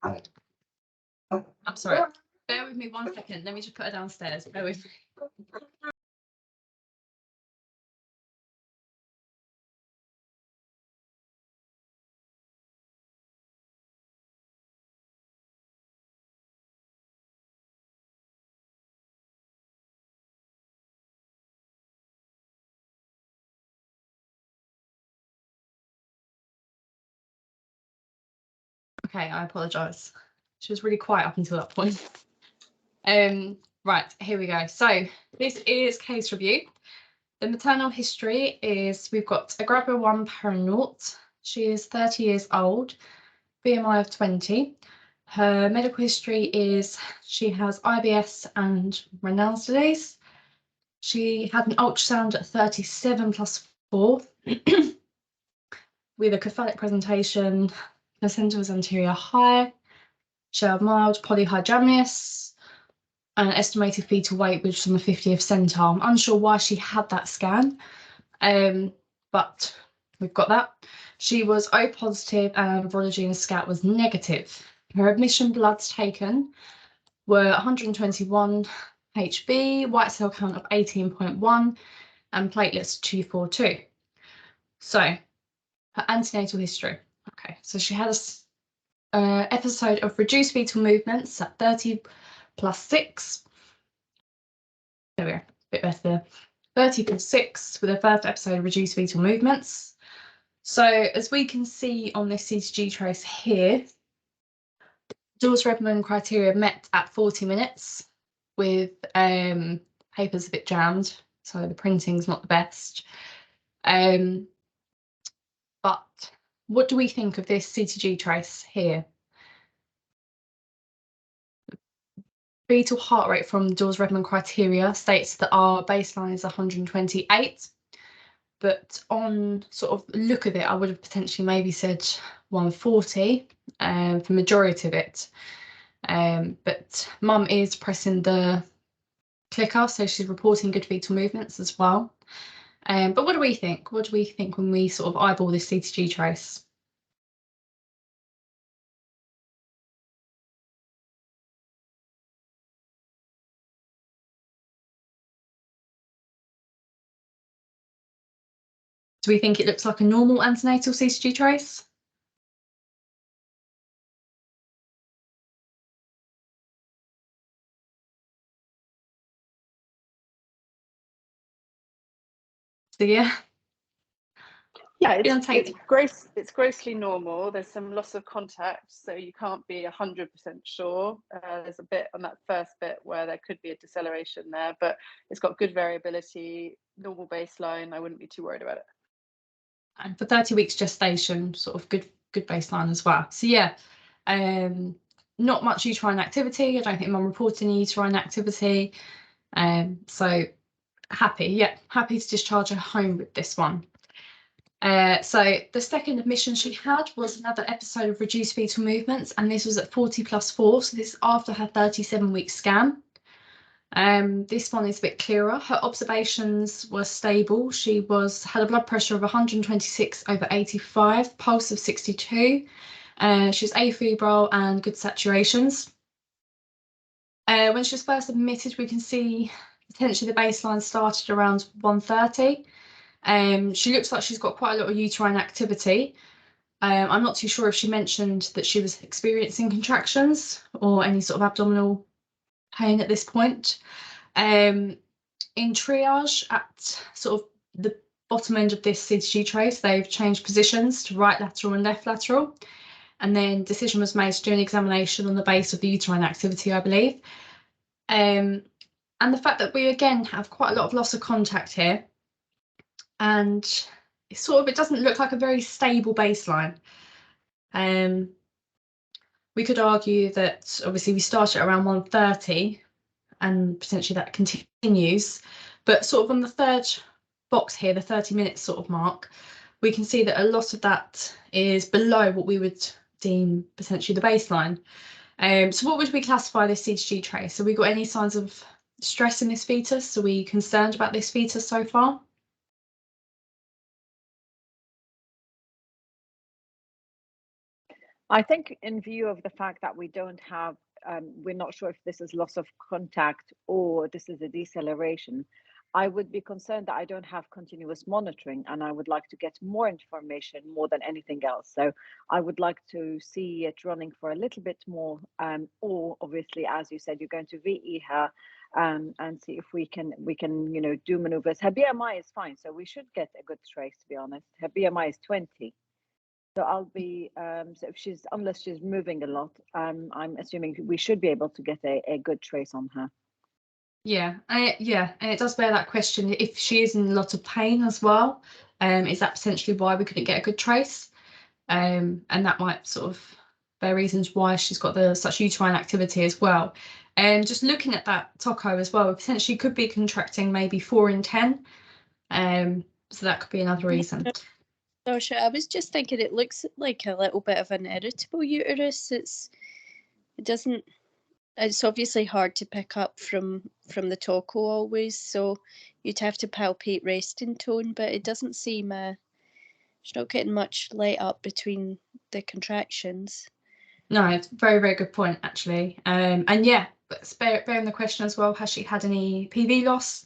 I'm sorry. Bear with me 1 second. Let me just put her downstairs. Bear with me. Okay, I apologise. She was really quiet up until that point. Right, here we go. So this is case review. The maternal history is we've got a grabber 1 paranout. She is 30 years old, BMI of 20. Her medical history is she has IBS and Raynaud's disease. She had an ultrasound at 37+4 with a cephalic presentation. Placenta was anterior high. She had mild polyhydramnios and an estimated fetal weight, which is on the 50th centile. I'm unsure why she had that scan, but we've got that. She was O positive and virology in the scat was negative. Her admission bloods taken were 121 HB, white cell count of 18.1 and platelets 242. So her antenatal history. Okay, so she had a episode of reduced fetal movements at 30+6. There we go, a bit better. 30+6 with her first episode of reduced fetal movements. So as we can see on this CTG trace here, Dawes-Redman criteria met at 40 minutes with papers a bit jammed, so the printing's not the best. But what do we think of this CTG trace here? Fetal heart rate from Dawes-Redman criteria states that our baseline is 128, but on sort of look of it, I would have potentially maybe said 140 for the majority of it. But mum is pressing the clicker, so she's reporting good fetal movements as well. But what do we think? What do we think when we sort of eyeball this CTG trace? Do we think it looks like a normal antenatal CTG trace? So yeah. Yeah, it's grossly normal. There's some loss of contact, so you can't be 100% sure. There's a bit on that first bit where there could be a deceleration there, but it's got good variability, normal baseline. I wouldn't be too worried about it. And for 30 weeks gestation, sort of good baseline as well. So yeah, not much uterine activity. I don't think mum reported any uterine activity. So happy to discharge her home with this one. So the second admission she had was another episode of reduced fetal movements, and this was at 40+4, so this is after her 37-week scan. This one is a bit clearer. Her observations were stable. She had a blood pressure of 126/85, pulse of 62. She's afebrile and good saturations. When she was first admitted, we can see potentially the baseline started around 130. She looks like she's got quite a lot of uterine activity. I'm not too sure if she mentioned that she was experiencing contractions or any sort of abdominal pain at this point. In triage, at sort of the bottom end of this CTG trace, they've changed positions to right lateral and left lateral, and then decision was made to do an examination on the base of the uterine activity, I believe. And the fact that we again have quite a lot of loss of contact here, and it doesn't look like a very stable baseline. We could argue that obviously we start at around 130 and potentially that continues, but sort of on the third box here, the 30 minutes sort of mark, we can see that a lot of that is below what we would deem potentially the baseline. So what would we classify this CTG trace? Have we got any signs of stress in this fetus? Are we concerned about this fetus so far? I think in view of the fact that we don't have, we're not sure if this is loss of contact or this is a deceleration, I would be concerned that I don't have continuous monitoring, and I would like to get more information more than anything else. So I would like to see it running for a little bit more, or obviously, as you said, you're going to VE her and see if we can do maneuvers. Her BMI is fine, so we should get a good trace. To be honest, her BMI is 20. So I'll be so if unless she's moving a lot, I'm assuming we should be able to get a good trace on her. Yeah, and it does bear that question, if she is in a lot of pain as well, is that potentially why we couldn't get a good trace? And that might sort of bear reasons why she's got such uterine activity as well. And just looking at that TOCO as well, potentially could be contracting maybe 4 in 10. So that could be another reason. Sasha, I was just thinking it looks like a little bit of an irritable uterus. It's obviously hard to pick up from the TOCO always, so you'd have to palpate resting tone, but it doesn't seem she's not getting much let up between the contractions. No, it's a very, very good point actually. And yeah, but bearing the question as well, has she had any PV loss,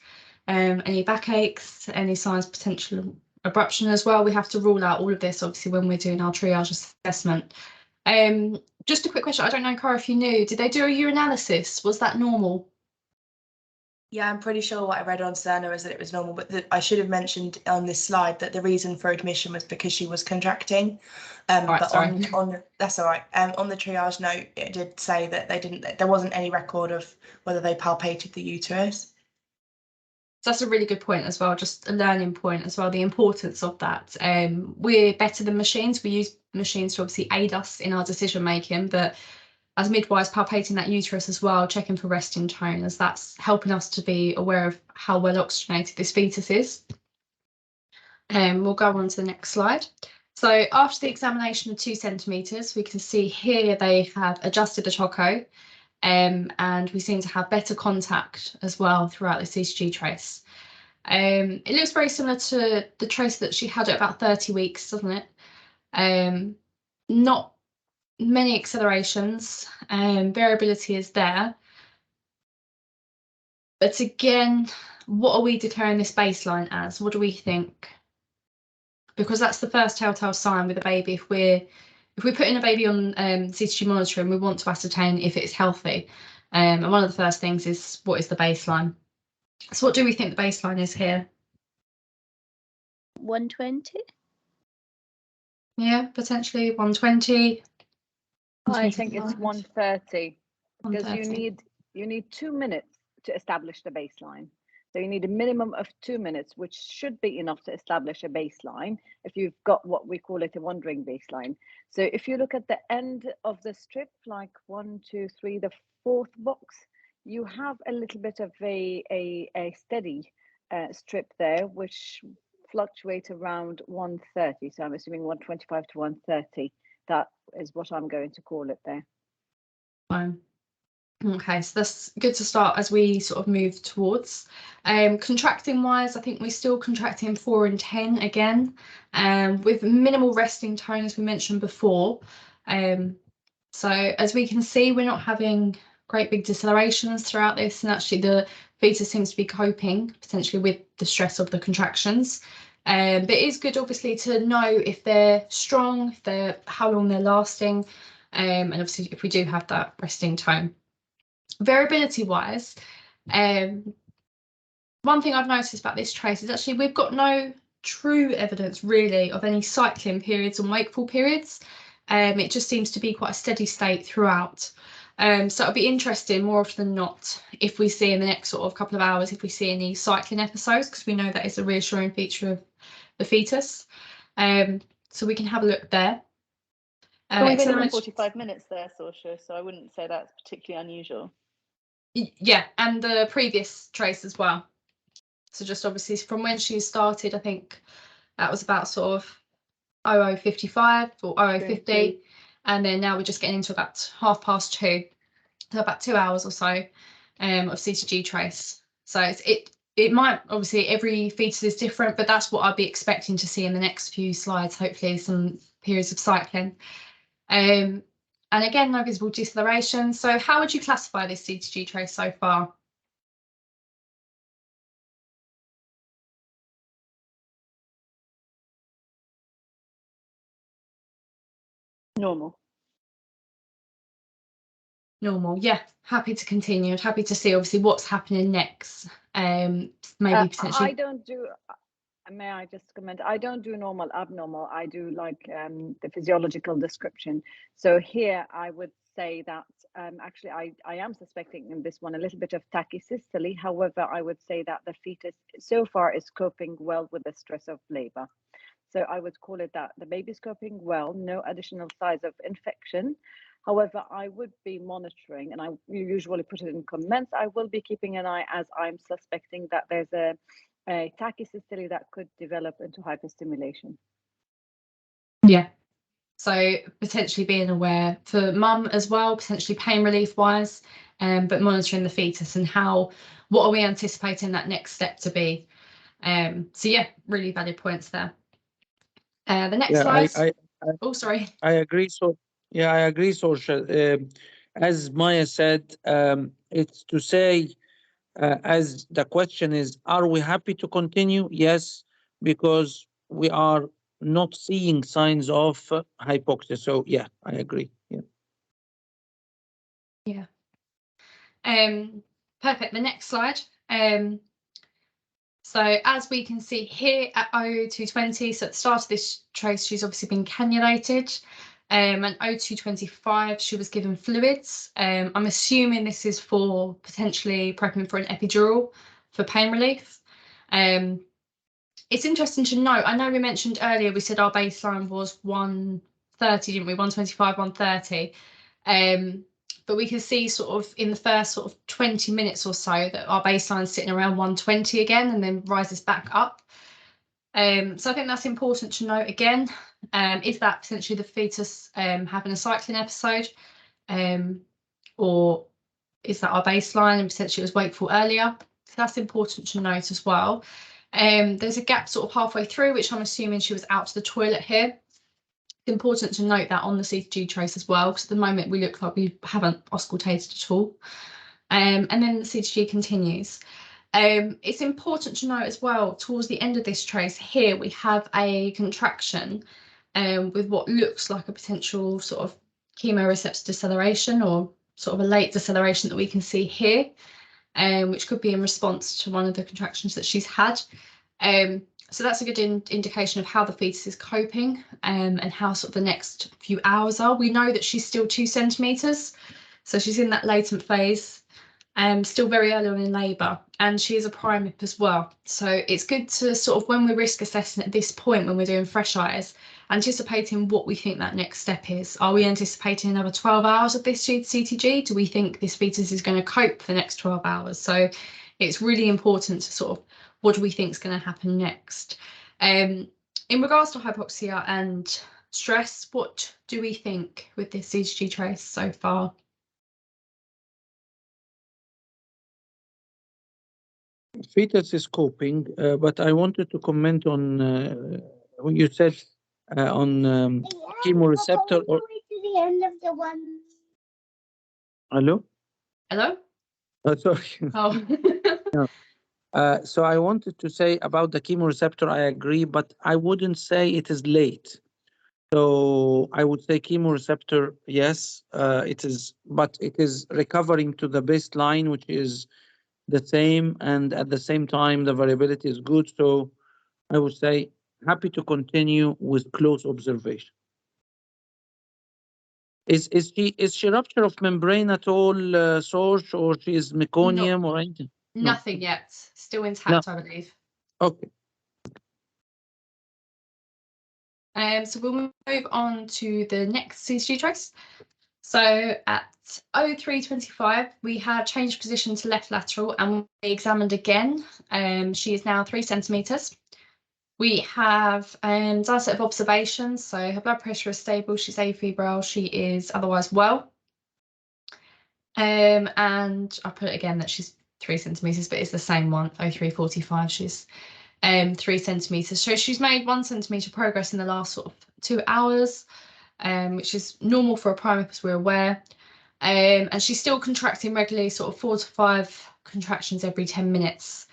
any backaches, any signs of potential abruption as well? We have to rule out all of this obviously when we're doing our triage assessment. Just a quick question, I don't know, Cara, if you knew, did they do a urinalysis? Was that normal? Yeah, I'm pretty sure what I read on Cerner is that it was normal, but I should have mentioned on this slide that the reason for admission was because she was contracting. But sorry. on that's all right. On the triage note, it did say that there wasn't any record of whether they palpated the uterus. So that's a really good point as well, just a learning point as well, the importance of that. We're better than machines. We use machines to obviously aid us in our decision making, but as midwives, palpating that uterus as well, checking for resting tone, as that's helping us to be aware of how well oxygenated this fetus is. We'll go on to the next slide. So after the examination of 2 centimetres, we can see here they have adjusted the TOCO, and we seem to have better contact as well throughout the CTG trace. It looks very similar to the trace that she had at about 30 weeks, doesn't it? Not many accelerations, variability is there. But again, what are we declaring this baseline as? What do we think? Because that's the first telltale sign with a baby. If we're putting a baby on CTG monitoring, we want to ascertain if it's healthy. And one of the first things is, what is the baseline? So what do we think the baseline is here? 120? Yeah, potentially 120. I think it's 130 because 130. you need 2 minutes to establish the baseline. So you need a minimum of 2 minutes, which should be enough to establish a baseline if you've got what we call it a wandering baseline. So if you look at the end of the strip, like 1, 2, 3, the 4th box, you have a little bit of a steady strip there, which fluctuates around 130. So I'm assuming 125 to 130. That is what I'm going to call it there. Fine. Okay, so that's good to start as we sort of move towards. Contracting wise, I think we're still contracting 4 in 10 again, with minimal resting tone, as we mentioned before. So as we can see, we're not having great big decelerations throughout this, and actually the fetus seems to be coping potentially with the stress of the contractions. But it is good, obviously, to know if they're strong, how long they're lasting, and obviously if we do have that resting tone. Variability wise, one thing I've noticed about this trace is actually we've got no true evidence really of any cycling periods and wakeful periods. It just seems to be quite a steady state throughout. So it'll be interesting more often than not if we see in the next sort of couple of hours if we see any cycling episodes, because we know that is a reassuring feature of the fetus. So we can have a look there. We've only got 45 minutes there, Saoirse, so I wouldn't say that's particularly unusual. Yeah, and the previous trace as well. So just obviously from when she started, I think that was about sort of 00:55 or 00:50, and then now we're just getting into about 2:30, so about 2 hours or so of CTG trace. So it might, obviously every fetus is different, but that's what I'd be expecting to see in the next few slides, hopefully some periods of cycling. And again, no visible deceleration. So how would you classify this CTG trace so far? Normal. Normal, yeah. Happy to continue. Happy to see obviously what's happening next. Maybe potentially. I don't do. May I just comment? I don't do normal, abnormal. I do like the physiological description. So here I would say that actually I am suspecting in this one a little bit of tachysystole. However, I would say that the fetus so far is coping well with the stress of labor. So I would call it that the baby's coping well, no additional signs of infection. However, I would be monitoring, and I usually put it in comments, I will be keeping an eye as I'm suspecting that there's a tachysystole that could develop into hyperstimulation. Yeah. So potentially being aware for mum as well, potentially pain relief wise, but monitoring the fetus and what are we anticipating that next step to be. So yeah, really valid points there. The next slide. Oh, sorry. I agree. So yeah, I agree, Social. As Maya said, it's to say, as the question is, are we happy to continue? Yes, because we are not seeing signs of hypoxia. So yeah, I agree. Yeah. Yeah. Perfect. The next slide. So as we can see here at O220, so at the start of this trace, she's obviously been cannulated. And O225, she was given fluids. I'm assuming this is for potentially prepping for an epidural for pain relief. It's interesting to note, I know we mentioned earlier, we said our baseline was 130, didn't we? 125, 130. But we can see sort of in the first sort of 20 minutes or so that our baseline is sitting around 120 again and then rises back up. So I think that's important to note again. Is that potentially the fetus having a cycling episode? Or is that our baseline and potentially it was wakeful earlier? So that's important to note as well. There's a gap sort of halfway through, which I'm assuming she was out to the toilet here. It's important to note that on the CTG trace as well, because at the moment we look like we haven't auscultated at all. And then the CTG continues. It's important to note as well, towards the end of this trace here, we have a contraction with what looks like a potential sort of chemoreceptor deceleration or sort of a late deceleration that we can see here, which could be in response to one of the contractions that she's had. So that's a good indication of how the fetus is coping and how sort of the next few hours are. We know that she's still 2 centimetres, so she's in that latent phase, still very early on in labour, and she is a primip as well. So it's good to sort of, when we're risk assessing at this point, when we're doing fresh eyes, anticipating what we think that next step is. Are we anticipating another 12 hours of this CTG? Do we think this fetus is going to cope for the next 12 hours? So it's really important to sort of, what do we think is going to happen next? In regards to hypoxia and stress, what do we think with this CTG trace so far? Fetus is coping, but I wanted to comment on what you said on chemoreceptor. Or hello? Hello? Oh, sorry. Oh. No. So I wanted to say about the chemoreceptor, I agree, but I wouldn't say it is late. So I would say chemoreceptor, yes, it is, but it is recovering to the baseline, which is the same, and at the same time, the variability is good. So I would say happy to continue with close observation. Is she rupture of membrane at all, source, or she is meconium or anything? Nothing yet. Still intact, I believe. Okay. So we'll move on to the next CTG trace. So at O325, we had changed position to left lateral and we examined again. She is now 3 centimetres. We have done a set of observations. So her blood pressure is stable, she's afebrile, she is otherwise well. And I put it again that she's 3 centimetres, but it's the same one, O345, she's 3 centimetres. So she's made 1 centimetre progress in the last sort of 2 hours. which is normal for a primary because we're aware. And she's still contracting regularly, sort of 4 to 5 contractions every 10 minutes.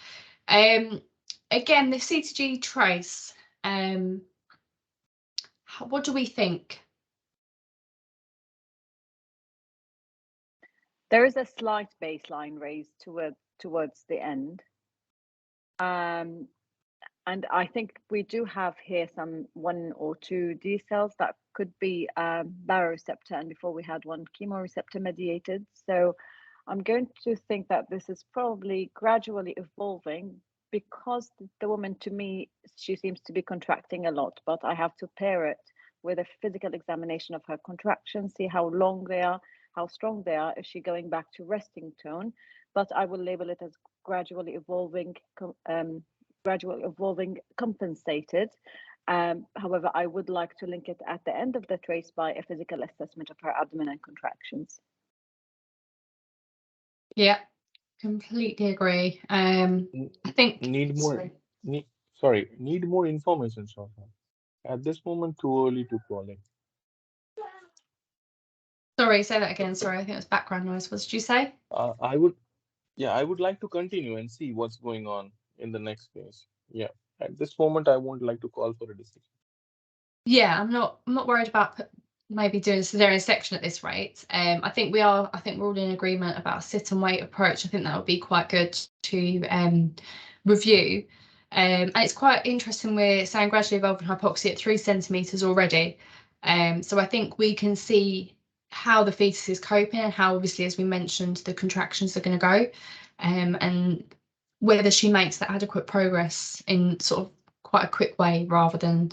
Again, the CTG trace, what do we think? There is a slight baseline raise towards the end. And I think we do have here some 1 or 2 D cells that could be baroreceptor, and before we had one chemoreceptor mediated. So I'm going to think that this is probably gradually evolving, because the woman, to me, she seems to be contracting a lot, but I have to pair it with a physical examination of her contractions, see how long they are, how strong they are. Is she going back to resting tone? But I will label it as gradually evolving, compensated. However, I would like to link it at the end of the trace by a physical assessment of her abdomen and contractions. Yeah, completely agree. I think need more information, Shweta. At this moment, too early to call it. Sorry, say that again. Sorry, I think it was background noise. What did you say? I would like to continue and see what's going on in the next phase. Yeah, at this moment, I won't like to call for a decision. Yeah, I'm not worried about maybe doing a cesarean section at this rate. I think we're all in agreement about a sit and wait approach. I think that would be quite good to review. And it's quite interesting, we're saying gradually evolving hypoxia at 3 centimeters already. So I think we can see how the fetus is coping and how, obviously, as we mentioned, the contractions are going to go, and whether she makes that adequate progress in sort of quite a quick way rather than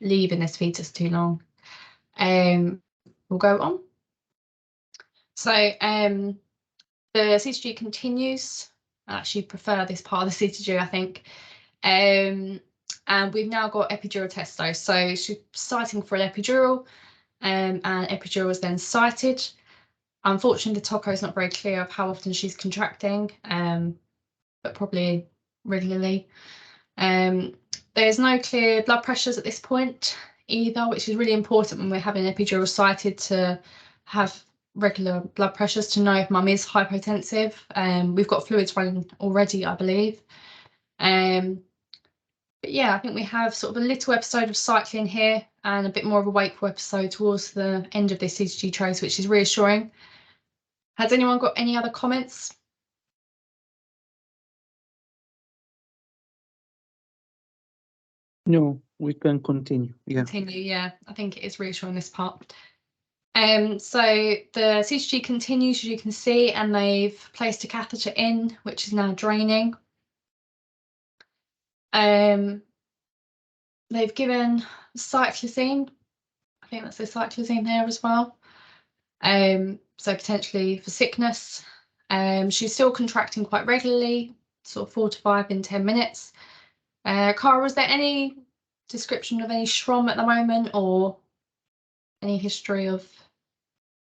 leaving this fetus too long. We'll go on. So the CTG continues. I actually prefer this part of the CTG, I think. And we've now got epidural testo. So she's sighting for an epidural, and epidural is then sighted. Unfortunately, the TOCO is not very clear of how often she's contracting, but probably regularly. There's no clear blood pressures at this point either, which is really important when we're having epidural sighted, to have regular blood pressures to know if mum is hypotensive. We've got fluids running already, I believe. But yeah, I think we have sort of a little episode of cycling here and a bit more of a wakeful episode towards the end of this CTG trace, which is reassuring. Has anyone got any other comments? No, we can continue. Yeah. Continue, yeah. I think it is reassuring, this part. So the CTG continues, as you can see, and they've placed a catheter in, which is now draining. They've given cyclizine. I think that's the cyclizine there as well. So potentially for sickness. She's still contracting quite regularly, sort of 4 to 5 in 10 minutes. Cara, is there any description of any SHROM at the moment, or any history of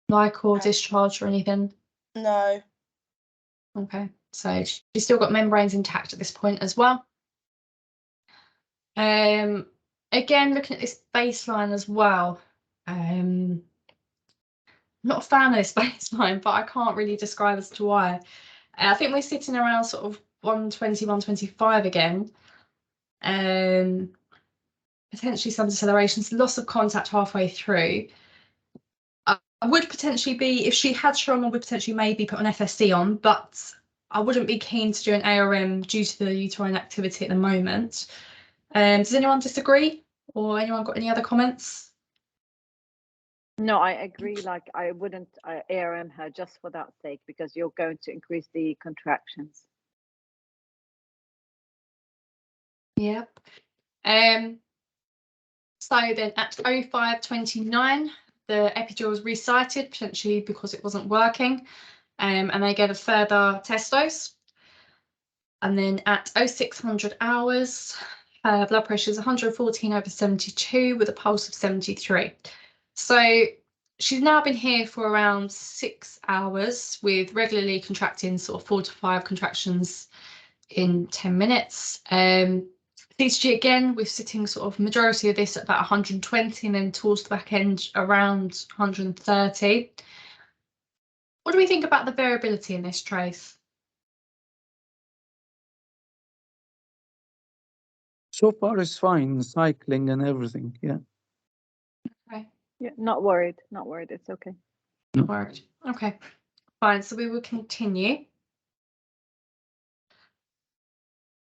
like or discharge or anything? No. Okay, so she's still got membranes intact at this point as well. Again, looking at this baseline as well, I'm not a fan of this baseline, but I can't really describe as to why. I think we're sitting around sort of 120, 125 again. Potentially some decelerations, loss of contact halfway through. I would potentially be, if she had SHROM, I would potentially maybe put an FSC on, but I wouldn't be keen to do an ARM due to the uterine activity at the moment. Does anyone disagree, or anyone got any other comments? No, I agree. Like, I wouldn't ARM her just for that sake, because you're going to increase the contractions. Yep. So then at 05:29, the epidural was resighted, potentially because it wasn't working, and they gave a further test dose. And then at 0600 hours, blood pressure is 114/72 with a pulse of 73. So she's now been here for around 6 hours with regularly contracting sort of 4 to 5 contractions in 10 minutes. CTG again, we're sitting sort of majority of this at about 120 and then towards the back end around 130. What do we think about the variability in this trace? So far it's fine, cycling and everything, yeah. Okay. Yeah, not worried, it's okay. Not worried. Okay, fine, so we will continue.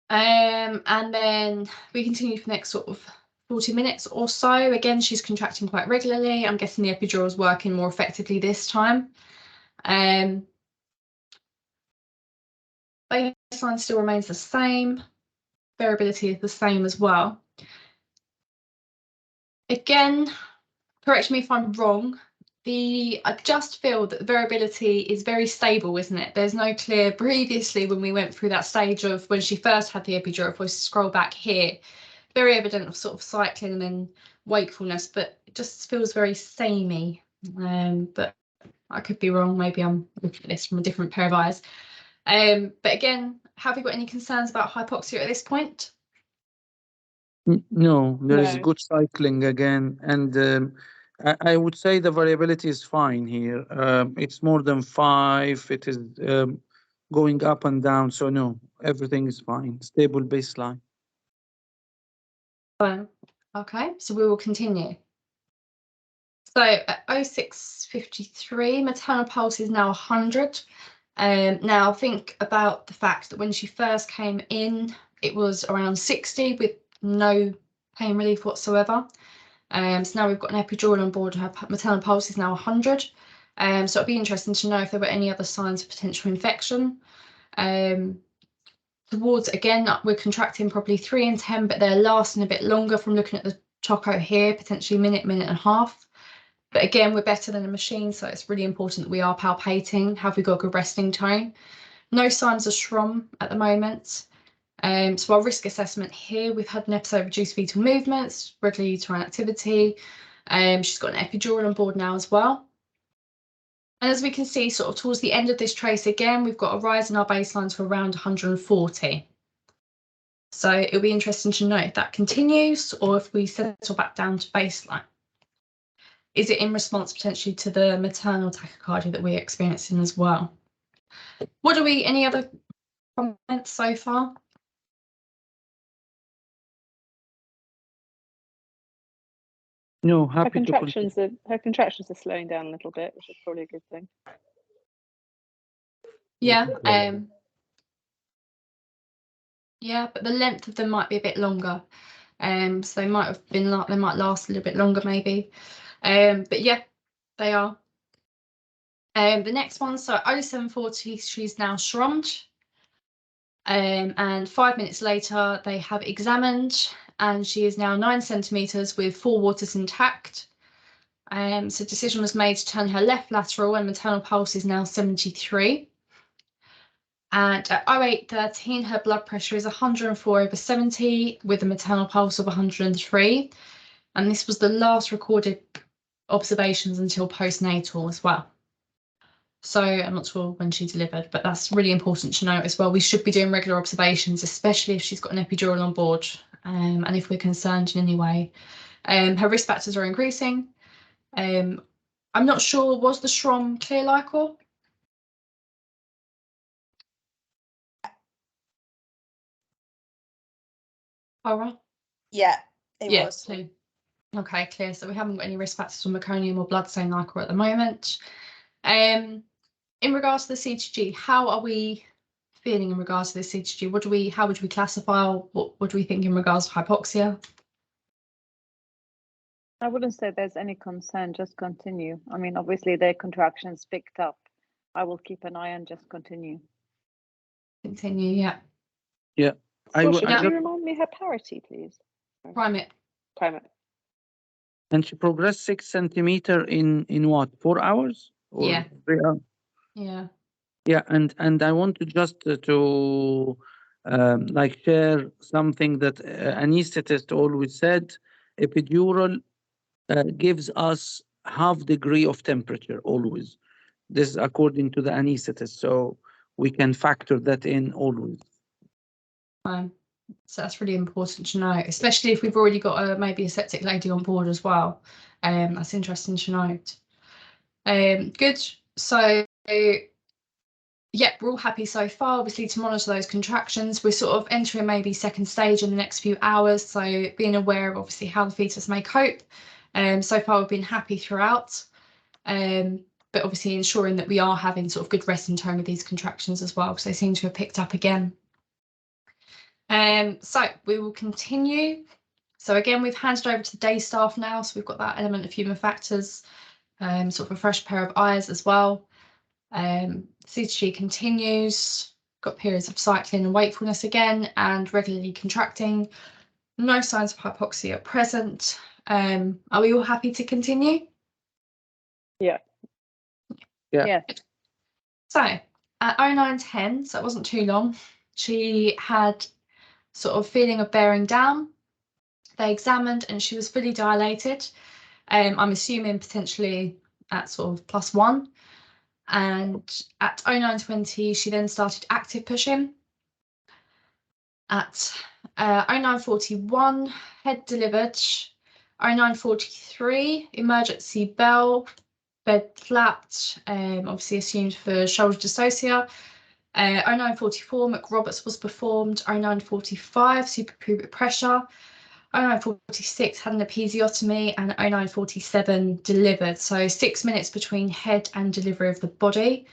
And then we continue for the next sort of 40 minutes or so. Again, she's contracting quite regularly. I'm guessing the epidural is working more effectively this time. Baseline still remains the same. Variability is the same as well. Again, correct me if I'm wrong. I just feel that the variability is very stable, isn't it? There's no clear, previously when we went through that stage of when she first had the epidural, if we scroll back here, very evident of sort of cycling and then wakefulness, but it just feels very samey. But I could be wrong. Maybe I'm looking at this from a different pair of eyes. But again, have you got any concerns about hypoxia at this point? No, there is No. good cycling again, and I would say the variability is fine here. It's more than 5. It is going up and down, so no, everything is fine. Stable baseline. Fine. Okay, so we will continue. So at 06:53, maternal pulse is now 100. Now think about the fact that when she first came in, it was around 60 with no pain relief whatsoever. So now we've got an epidural on board. Her maternal pulse is now 100. So it'd be interesting to know if there were any other signs of potential infection. Towards, again, we're contracting probably 3 and 10, but they're lasting a bit longer from looking at the choco here, potentially minute and a half. But again, we're better than a machine, so it's really important that we are palpating. Have we got a good resting tone? No signs of SHROM at the moment. So our risk assessment here, we've had an episode of reduced fetal movements, regular uterine activity. She's got an epidural on board now as well. And as we can see, sort of towards the end of this trace again, we've got a rise in our baselines for around 140. So it'll be interesting to know if that continues or if we settle back down to baseline. Is it in response potentially to the maternal tachycardia that we're experiencing as well? Any other comments so far? No, Her happy to continue. contractions are slowing down a little bit, which is probably a good thing. Yeah, yeah, but the length of them might be a bit longer. So they might last a little bit longer maybe. But yeah, they are. The next one, so 0740, she's now SHROMmed. And 5 minutes later, they have examined, and she is now 9 centimeters with 4 waters intact. So decision was made to turn her left lateral, and maternal pulse is now 73. And at 08:13, her blood pressure is 104/70 with a maternal pulse of 103. And this was the last recorded observations until postnatal as well. So I'm not sure when she delivered, but that's really important to know as well. We should be doing regular observations, especially if she's got an epidural on board, and if we're concerned in any way. Her risk factors are increasing. I'm not sure, was the SHROM clear LICOR? All right. Yeah, it was. Clear. Okay, clear. So we haven't got any risk factors for meconium or blood stain LICOR at the moment. In regards to the CTG, how are we feeling in regards to the CTG? How would we classify? What do we think in regards to hypoxia? I wouldn't say there's any concern, just continue. I mean, obviously their contractions picked up. I will keep an eye and just continue. Continue, yeah. Yeah. Can you remind me her parity, please? Primate. And she progressed 6 centimeter in what, 4 hours? Or Yeah. 3 hours? Yeah. Yeah, and I want to just to like share something that anesthetist always said. Epidural gives us half degree of temperature always. This is according to the anesthetist, so we can factor that in always. Fine. So that's really important to know, especially if we've already got maybe a septic lady on board as well. That's interesting to note. Good. So yeah, we're all happy so far, obviously, to monitor those contractions. We're sort of entering maybe second stage in the next few hours, so being aware of obviously how the fetus may cope. So far we've been happy throughout, but obviously ensuring that we are having sort of good rest in tone with these contractions as well, because they seem to have picked up again. So we will continue. So again, we've handed over to the day staff now, so we've got that element of human factors, sort of a fresh pair of eyes as well. CTG continues, got periods of cycling and wakefulness again, and regularly contracting. No signs of hypoxia at present. Are we all happy to continue? Yeah. Yeah. So at 09:10, so it wasn't too long, she had sort of feeling of bearing down. They examined and she was fully dilated. I'm assuming potentially at sort of +1. And at 09:20, she then started active pushing. At 09:41, head delivered. 09:43, emergency bell, bed flapped, obviously assumed for shoulder dystocia. 09:44, McRoberts was performed. 09:45, suprapubic pressure. 09:46 had an episiotomy, and 09:47 delivered. So 6 minutes between head and delivery of the body,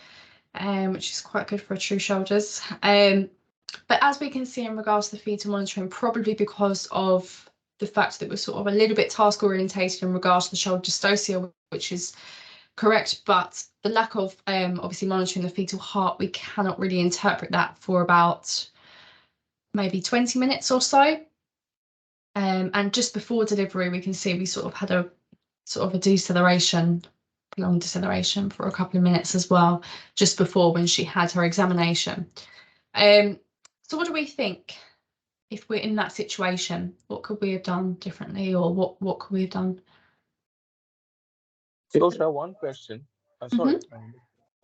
which is quite good for a true shoulders. But as we can see in regards to the fetal monitoring, probably because of the fact that we're sort of a little bit task orientated in regards to the shoulder dystocia, which is correct, but the lack of obviously monitoring the fetal heart, we cannot really interpret that for about maybe 20 minutes or so. And just before delivery, we can see we sort of had a sort of a deceleration, long deceleration for a couple of minutes as well, just before when she had her examination. So what do we think if we're in that situation? What could we have done differently, or what could we have done? So, one question. Sorry.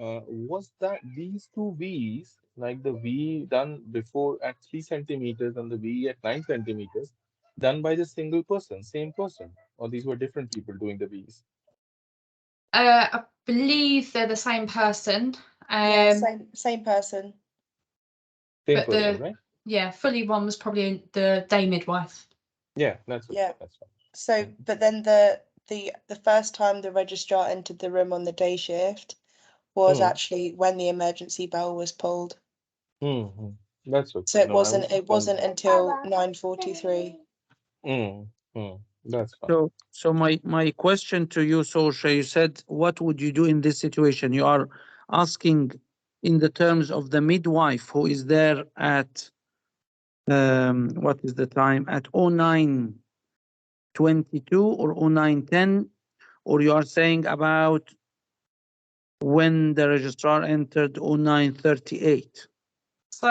Was that these two V's, like the V done before at 3 centimeters and the V at 9 centimeters, done by the single person, same person, or these were different people doing the V's? I believe they're the same person. Yeah, same person. Same But person, right? Yeah, fully one was probably the day midwife. Yeah, that's okay. Yeah. That's fine. So, but then the first time the registrar entered the room on the day shift was actually when the emergency bell was pulled. That's okay. So it wasn't until 9:43. That's fine. So my question to you, Sosha, you said, what would you do in this situation? You are asking in the terms of the midwife who is there at what is the time, at 09:22 or 09:10, or you are saying about when the registrar entered 09:38? So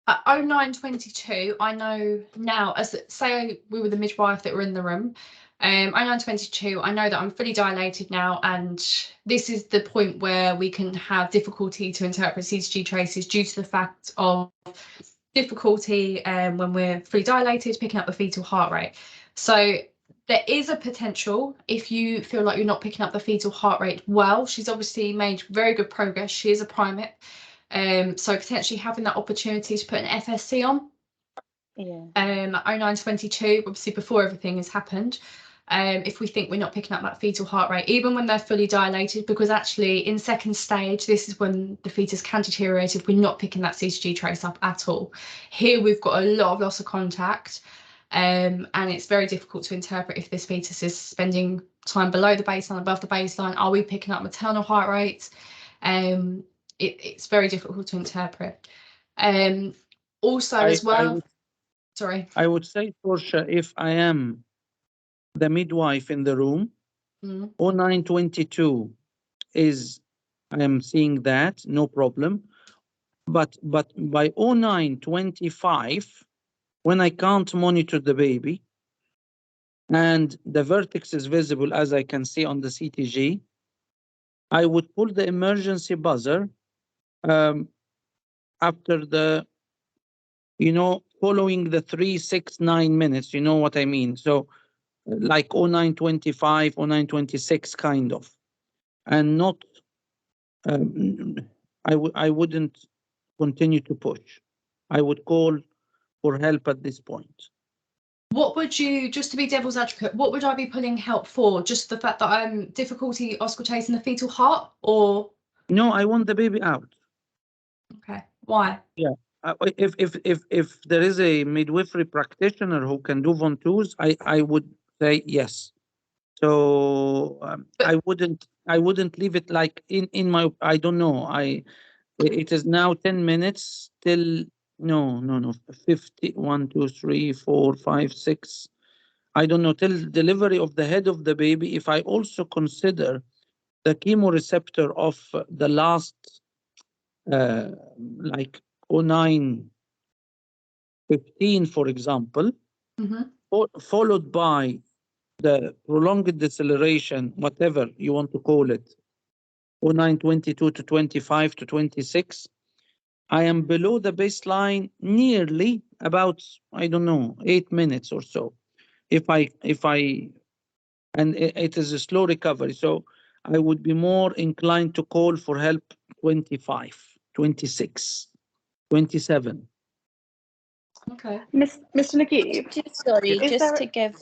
at 09:22, I know now, as say we were the midwife that were in the room, 09:22, I know that I'm fully dilated now, and this is the point where we can have difficulty to interpret CTG traces due to the fact of difficulty when we're fully dilated, picking up the fetal heart rate. So there is a potential if you feel like you're not picking up the fetal heart rate well. She's obviously made very good progress. She is a primate. So potentially having that opportunity to put an FSC on. Yeah. 09:22, obviously before everything has happened. If we think we're not picking up that fetal heart rate, even when they're fully dilated, because actually in second stage, this is when the fetus can deteriorate if we're not picking that CTG trace up at all. Here we've got a lot of loss of contact, and it's very difficult to interpret if this fetus is spending time below the baseline, above the baseline. Are we picking up maternal heart rates? It's very difficult to interpret. Also, as well, sorry. I would say, Portia, if I am the midwife in the room, 09:22 is, I am seeing that, no problem. But by 09:25, when I can't monitor the baby and the vertex is visible as I can see on the CTG, I would pull the emergency buzzer after the, following the 3, 6, 9 minutes. You know what I mean? So like 0925, 0926 kind of, and not, I wouldn't continue to push. I would call for help at this point. What would you, just to be devil's advocate, what would I be pulling help for? Just the fact that I'm difficulty auscultating the fetal heart, or? No, I want the baby out. Okay, why? Yeah, if there is a midwifery practitioner who can do Von-2s, I would say yes. So I wouldn't leave it like in my, I don't know. It is now 10 minutes till, no, 50, 1, 2, 3, 4, 5, 6. I don't know, till delivery of the head of the baby. If I also consider the chemoreceptor of the last, like 09, 15, for example, followed by the prolonged deceleration, whatever you want to call it, 09, 22 to 25 to 26, I am below the baseline nearly about, I don't know, 8 minutes or so. And it is a slow recovery. So I would be more inclined to call for help 25, 26, 27. Okay. Mr. Naguib, sorry, is just there, to give.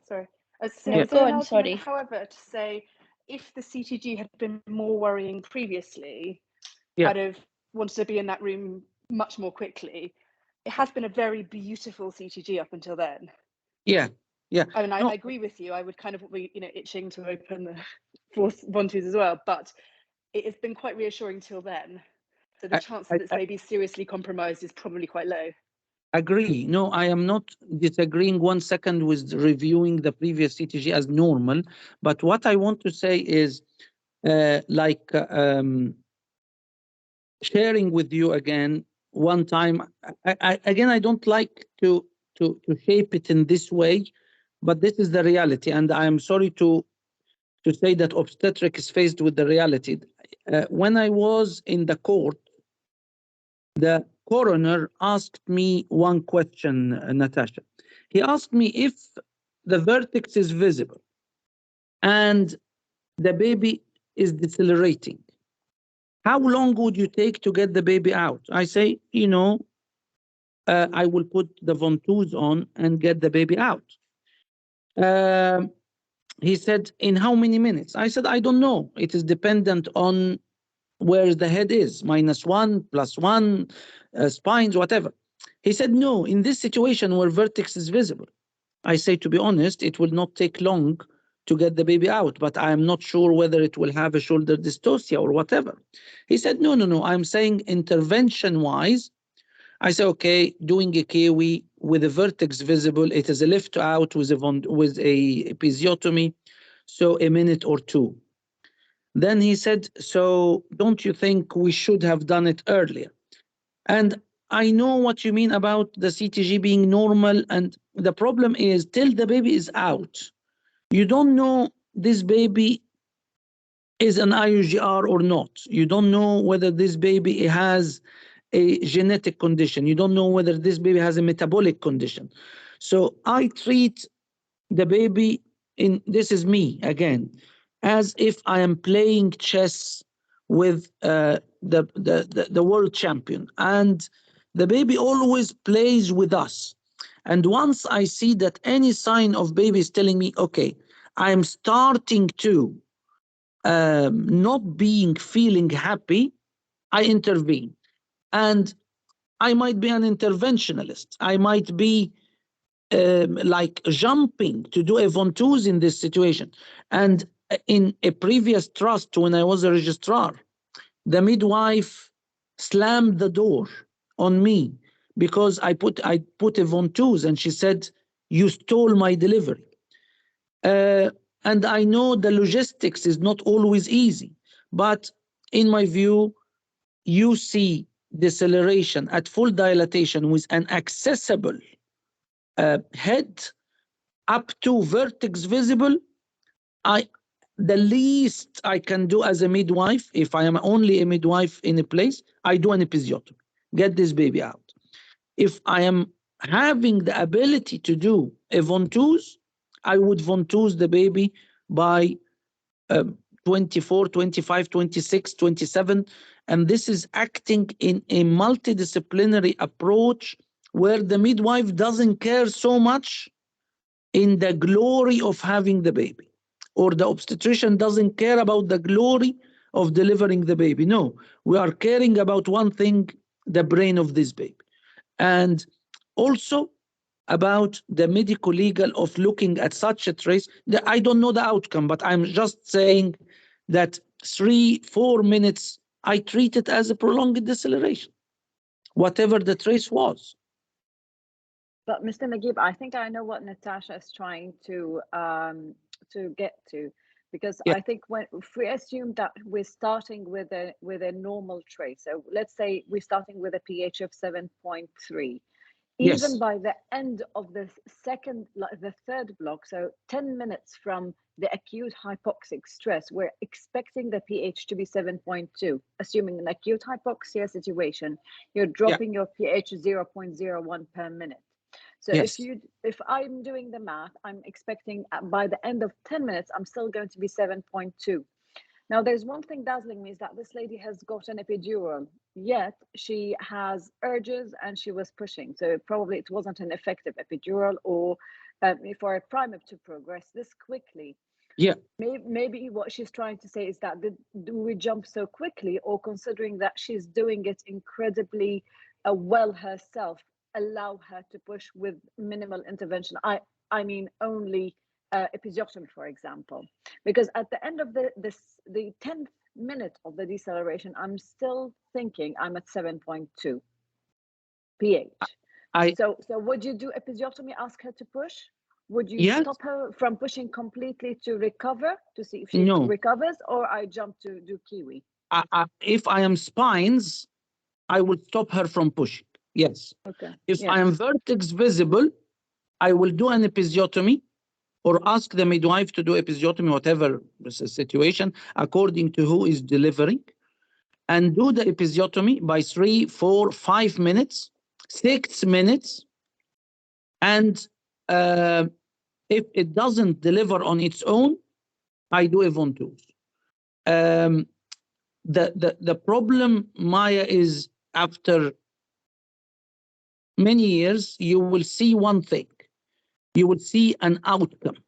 Sorry. No, is go there an on, argument, sorry. however, to say if the CTG had been more worrying previously, Yeah. I'd have wanted to be in that room much more quickly. It has been a very beautiful CTG up until then. Yeah. I mean, I agree with you. I would kind of be, itching to open the fourth Von-2s as well, but it has been quite reassuring till then. So the chance that it's maybe seriously compromised is probably quite low. Agree. No, I am not disagreeing 1 second with reviewing the previous CTG as normal. But what I want to say is, sharing with you again one time. I don't like to shape it in this way, but this is the reality, and I am sorry to say that obstetric is faced with the reality. When I was in the court, the coroner asked me one question, Natasha. He asked me if the vertex is visible and the baby is decelerating, how long would you take to get the baby out? I say, I will put the Von-2s on and get the baby out. He said, in how many minutes? I said, I don't know. It is dependent on where the head is, -1, +1, spines, whatever. He said, no, in this situation where vertex is visible. I say, to be honest, it will not take long to get the baby out, but I am not sure whether it will have a shoulder dystocia or whatever. He said, no, I'm saying intervention-wise. I say, okay, doing a Kiwi with a vertex visible, it is a lift out with a episiotomy, so a minute or two. Then he said, so don't you think we should have done it earlier? And I know what you mean about the CTG being normal. And the problem is, till the baby is out, you don't know this baby is an IUGR or not. You don't know whether this baby has a genetic condition. You don't know whether this baby has a metabolic condition. So I treat the baby this is me again, as if I am playing chess with the world champion, and the baby always plays with us. And once I see that any sign of baby is telling me, okay, I'm starting to not feeling happy, I intervene. And I might be an interventionalist. I might be like jumping to do a Von-2s in this situation. And in a previous trust, when I was a registrar, the midwife slammed the door on me because I put a Von-2s, and she said, you stole my delivery. And I know the logistics is not always easy, but in my view, you see deceleration at full dilatation with an accessible head up to vertex visible. The least I can do as a midwife, if I am only a midwife in a place, I do an episiotomy, get this baby out. If I am having the ability to do a ventouse, I would ventouse the baby by 24, 25, 26, 27. And this is acting in a multidisciplinary approach where the midwife doesn't care so much in the glory of having the baby, or the obstetrician doesn't care about the glory of delivering the baby. No, we are caring about one thing, the brain of this baby. And also about the medical legal of looking at such a trace. I don't know the outcome, but I'm just saying that 3-4 minutes, I treat it as a prolonged deceleration, whatever the trace was. But Mr. Naguib, I think I know what Natasha is trying to get to, because I think if we assume that we're starting with a normal trace, so let's say we're starting with a pH of 7.3. Even by the end of the third block, so 10 minutes from the acute hypoxic stress, we're expecting the pH to be 7.2. Assuming an acute hypoxia situation, you're dropping your pH 0.01 per minute. So if I'm doing the math, I'm expecting by the end of 10 minutes, I'm still going to be 7.2. Now, there's one thing dazzling me is that this lady has got an epidural, yet she has urges and she was pushing. So probably it wasn't an effective epidural, or for a primer to progress this quickly. Yeah. Maybe what she's trying to say is that do we jump so quickly, or considering that she's doing it incredibly well herself, allow her to push with minimal intervention? I mean, only episiotomy, for example, because at the end of the 10th minute of the deceleration, I'm still thinking I'm at 7.2 pH. So would you do episiotomy, ask her to push? Would you stop her from pushing completely to recover, to see if she recovers, or I jump to do kiwi? If I am spines, I will stop her from pushing. Yes. Okay. If I am vertex visible, I will do an episiotomy, or ask the midwife to do episiotomy, whatever the situation, according to who is delivering, and do the episiotomy by 3, 4, 5 minutes, 6 minutes. And if it doesn't deliver on its own, I do a ventouse. The problem, Maya, is after many years, you will see one thing. You will see an outcome.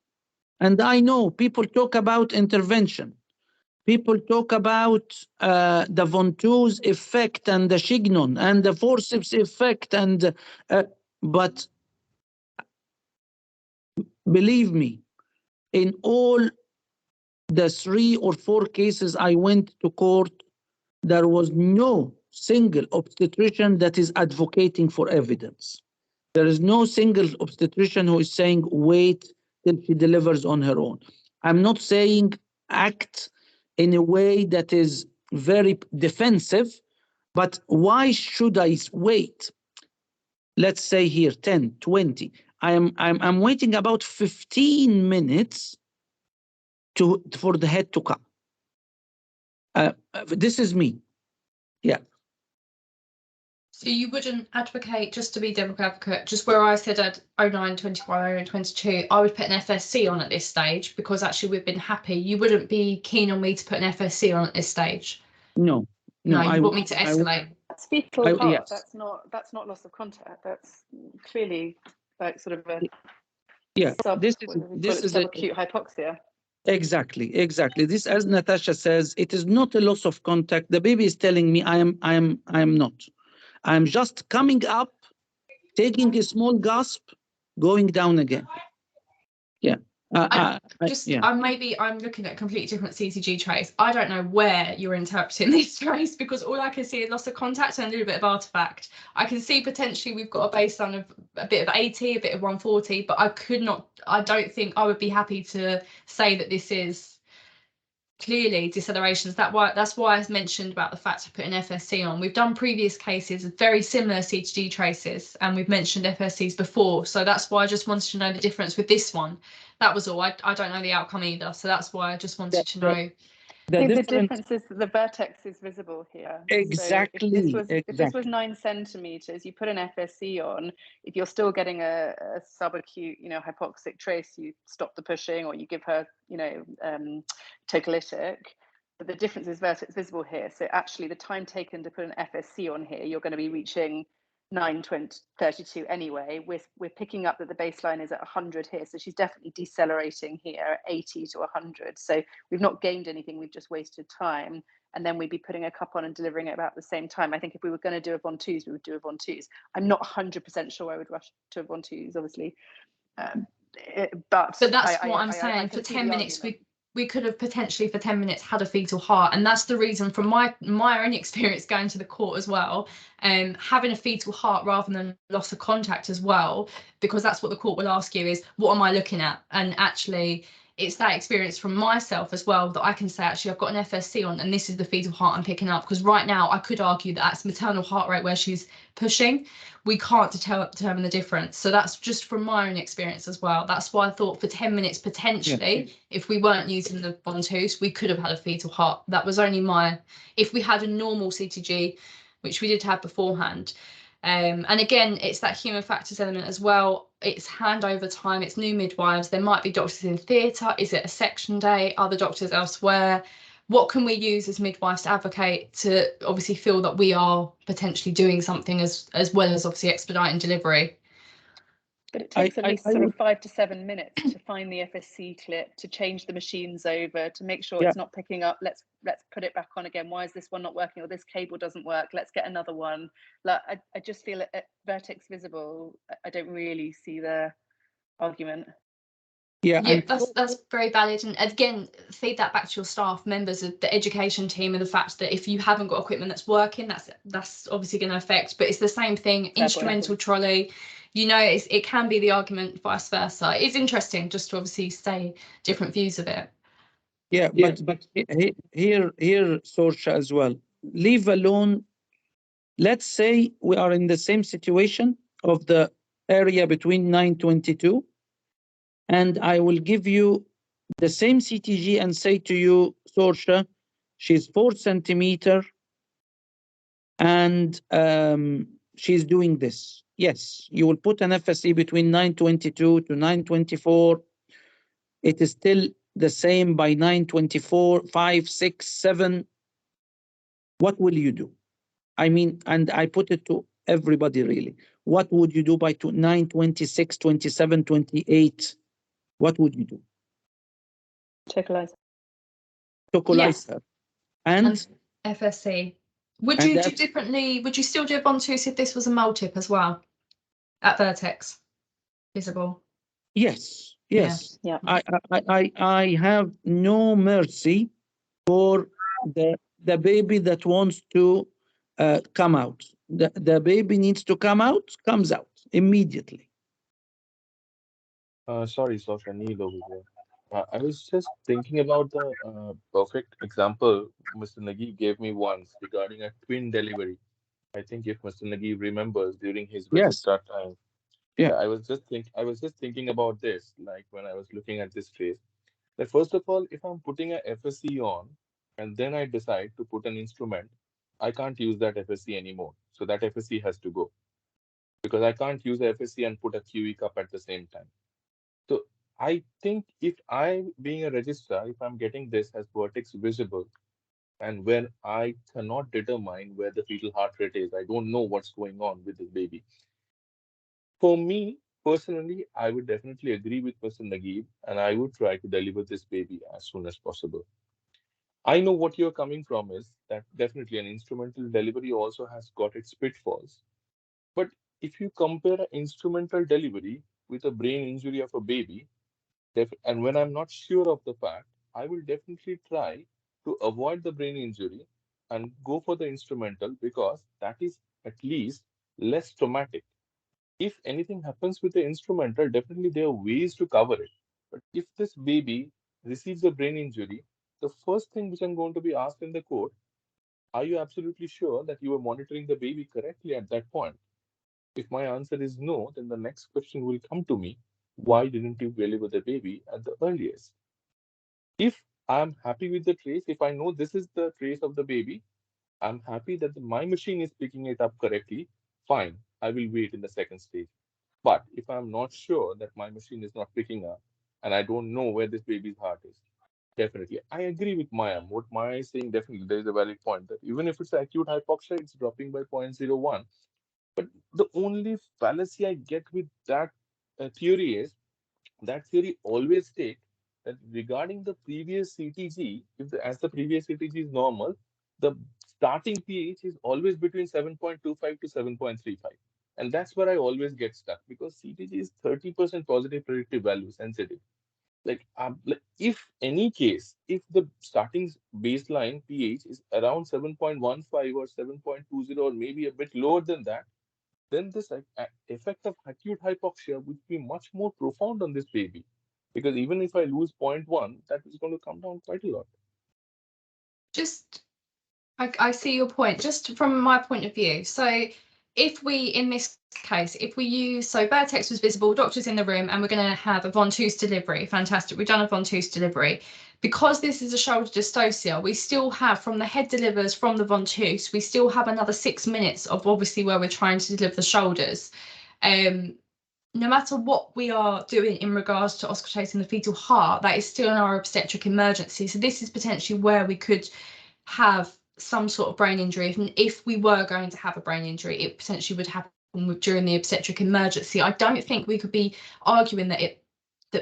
And I know people talk about intervention. People talk about the ventouse effect and the chignon and the forceps effect, but believe me, in all the 3 or 4 cases I went to court, there was no single obstetrician that is advocating for evidence. There is no single obstetrician who is saying, wait till she delivers on her own. I'm not saying act in a way that is very defensive, but why should I wait? Let's say here 10, 20. I'm waiting about 15 minutes for the head to come. This is me. Yeah. So you wouldn't advocate, just to be devil's advocate, just where I said at 09, 21, 22, I would put an FSC on at this stage because actually we've been happy. You wouldn't be keen on me to put an FSC on at this stage? No. You want me to escalate? That's fetal heart. Yes. That's not loss of contact. That's clearly like sort of a this is subacute hypoxia. Exactly. This, as Natasha says, it is not a loss of contact. The baby is telling me I am not. I'm just coming up, taking a small gasp, going down again. Yeah. I'm looking at a completely different CTG trace. I don't know where you're interpreting this trace, because all I can see is loss of contact and a little bit of artifact. I can see potentially we've got a baseline of a bit of 80, a bit of 140, but I don't think I would be happy to say that this is clearly decelerations. That's why I mentioned about the fact of putting FSC on. We've done previous cases of very similar CTG traces, and we've mentioned FSCs before, so that's why I just wanted to know the difference with this one. That was all. I don't know the outcome either, so that's why I just wanted to know. The difference is that the vertex is visible here. Exactly. So if this was 9 centimeters, you put an FSE on, if you're still getting a subacute, hypoxic trace, you stop the pushing or you give her, tocolytic. But the difference is vertex visible here. So actually the time taken to put an FSC on here, you're going to be reaching 9:32 anyway. We're picking up that the baseline is at 100 here. So she's definitely decelerating here, 80 to 100. So we've not gained anything, we've just wasted time. And then we'd be putting a cup on and delivering it about the same time. I think if we were going to do a Von-2s, we would do a Von-2s. I'm not 100% sure I would rush to a Von-2s, obviously. But that's what I'm saying. For 10 minutes, we could have potentially for 10 minutes had a fetal heart, and that's the reason from my own experience going to the court as well, having a fetal heart rather than loss of contact as well, because that's what the court will ask you is, what am I looking at? And actually it's that experience from myself as well that I can say, actually I've got an FSC on and this is the fetal heart I'm picking up, because right now I could argue that that's maternal heart rate where she's pushing. We can't determine the difference. So that's just from my own experience as well. That's why I thought for 10 minutes potentially, if we weren't using the Von-2s, we could have had a fetal heart. That was only if we had a normal CTG, which we did have beforehand. And again, it's that human factors element as well. It's handover time, it's new midwives. There might be doctors in theatre. Is it a section day? Other doctors elsewhere? What can we use as midwives to advocate to obviously feel that we are potentially doing something as well as obviously expediting delivery? But it takes at least sort of 5 to 7 minutes to find the FSC clip, to change the machines over, to make sure it's not picking up. Let's put it back on again. Why is this one not working? Or this cable doesn't work. Let's get another one. Like I just feel at vertex visible, I don't really see the argument. Yeah, that's very valid. And again, feed that back to your staff members of the education team, and the fact that if you haven't got equipment that's working, that's obviously going to affect. But it's the same thing. Instrumental trolley, it can be the argument vice versa. It's interesting just to obviously say different views of it. Yeah, but here, Sorsha as well. Leave alone. Let's say we are in the same situation of the area between 922. And I will give you the same CTG and say to you, Sorsha, she's 4 centimeter and she's doing this. Yes, you will put an FSE between 922 to 924. It is still the same by 924, 5, 6, 7. What will you do? I mean, and I put it to everybody really. What would you do by 926, 27, 28? What would you do? Tokolize her. And FSC. Would you do differently? Would you still do a Von-2s if this was a multip as well at vertex visible? Yes. Yeah. I have no mercy for the baby that wants to come out. The baby needs to come out, comes out immediately. Sorry, Sasha, Neil over here. I was just thinking about the perfect example Mr. Naguib gave me once regarding a twin delivery. I think if Mr. Naguib remembers during his registrar time. Yeah. I was just thinking about this, like when I was looking at this phase. That first of all, if I'm putting a FSC on and then I decide to put an instrument, I can't use that FSC anymore. So that FSC has to go. Because I can't use a FSC and put a QE cup at the same time. So I think if I, being a registrar, if I'm getting this as vertex visible, and when I cannot determine where the fetal heart rate is, I don't know what's going on with this baby. For me, personally, I would definitely agree with Mr. Naguib, and I would try to deliver this baby as soon as possible. I know what you're coming from is that definitely an instrumental delivery also has got its pitfalls. But if you compare an instrumental delivery with a brain injury of a baby, and when I'm not sure of the fact, I will definitely try to avoid the brain injury and go for the instrumental because that is at least less traumatic. If anything happens with the instrumental, definitely there are ways to cover it. But if this baby receives a brain injury, the first thing which I'm going to be asked in the court, are you absolutely sure that you were monitoring the baby correctly at that point? If my answer is no, then the next question will come to me. Why didn't you deliver the baby at the earliest? If I'm happy with the trace. If I know this is the trace of the baby, I'm happy that my machine is picking it up correctly. Fine, I will wait in the second stage. But if I'm not sure that my machine is not picking up and I don't know where this baby's heart is, definitely. I agree with Maya. What Maya is saying, definitely, there is a valid point that even if it's acute hypoxia, it's dropping by 0.01. But the only fallacy I get with that theory is that theory always state that regarding the previous CTG, as the previous CTG is normal, the starting pH is always between 7.25 to 7.35. And that's where I always get stuck because CTG is 30% positive predictive value sensitive. Like if any case, if the starting baseline pH is around 7.15 or 7.20 or maybe a bit lower than that, then this effect of acute hypoxia would be much more profound on this baby. Because even if I lose 0.1, that is going to come down quite a lot. Just, I see your point. Just from my point of view, so if we, in this case, if we use, so Vertex was visible, doctor's in the room, and we're going to have a ventouse delivery. Fantastic. We've done a ventouse delivery. Because this is a shoulder dystocia, we still have, from the head delivers from the ventouse, we still have another 6 minutes of obviously where we're trying to deliver the shoulders. No matter what we are doing in regards to auscultating the fetal heart, that is still in our obstetric emergency. So this is potentially where we could have some sort of brain injury. And if we were going to have a brain injury, it potentially would happen during the obstetric emergency. I don't think we could be arguing that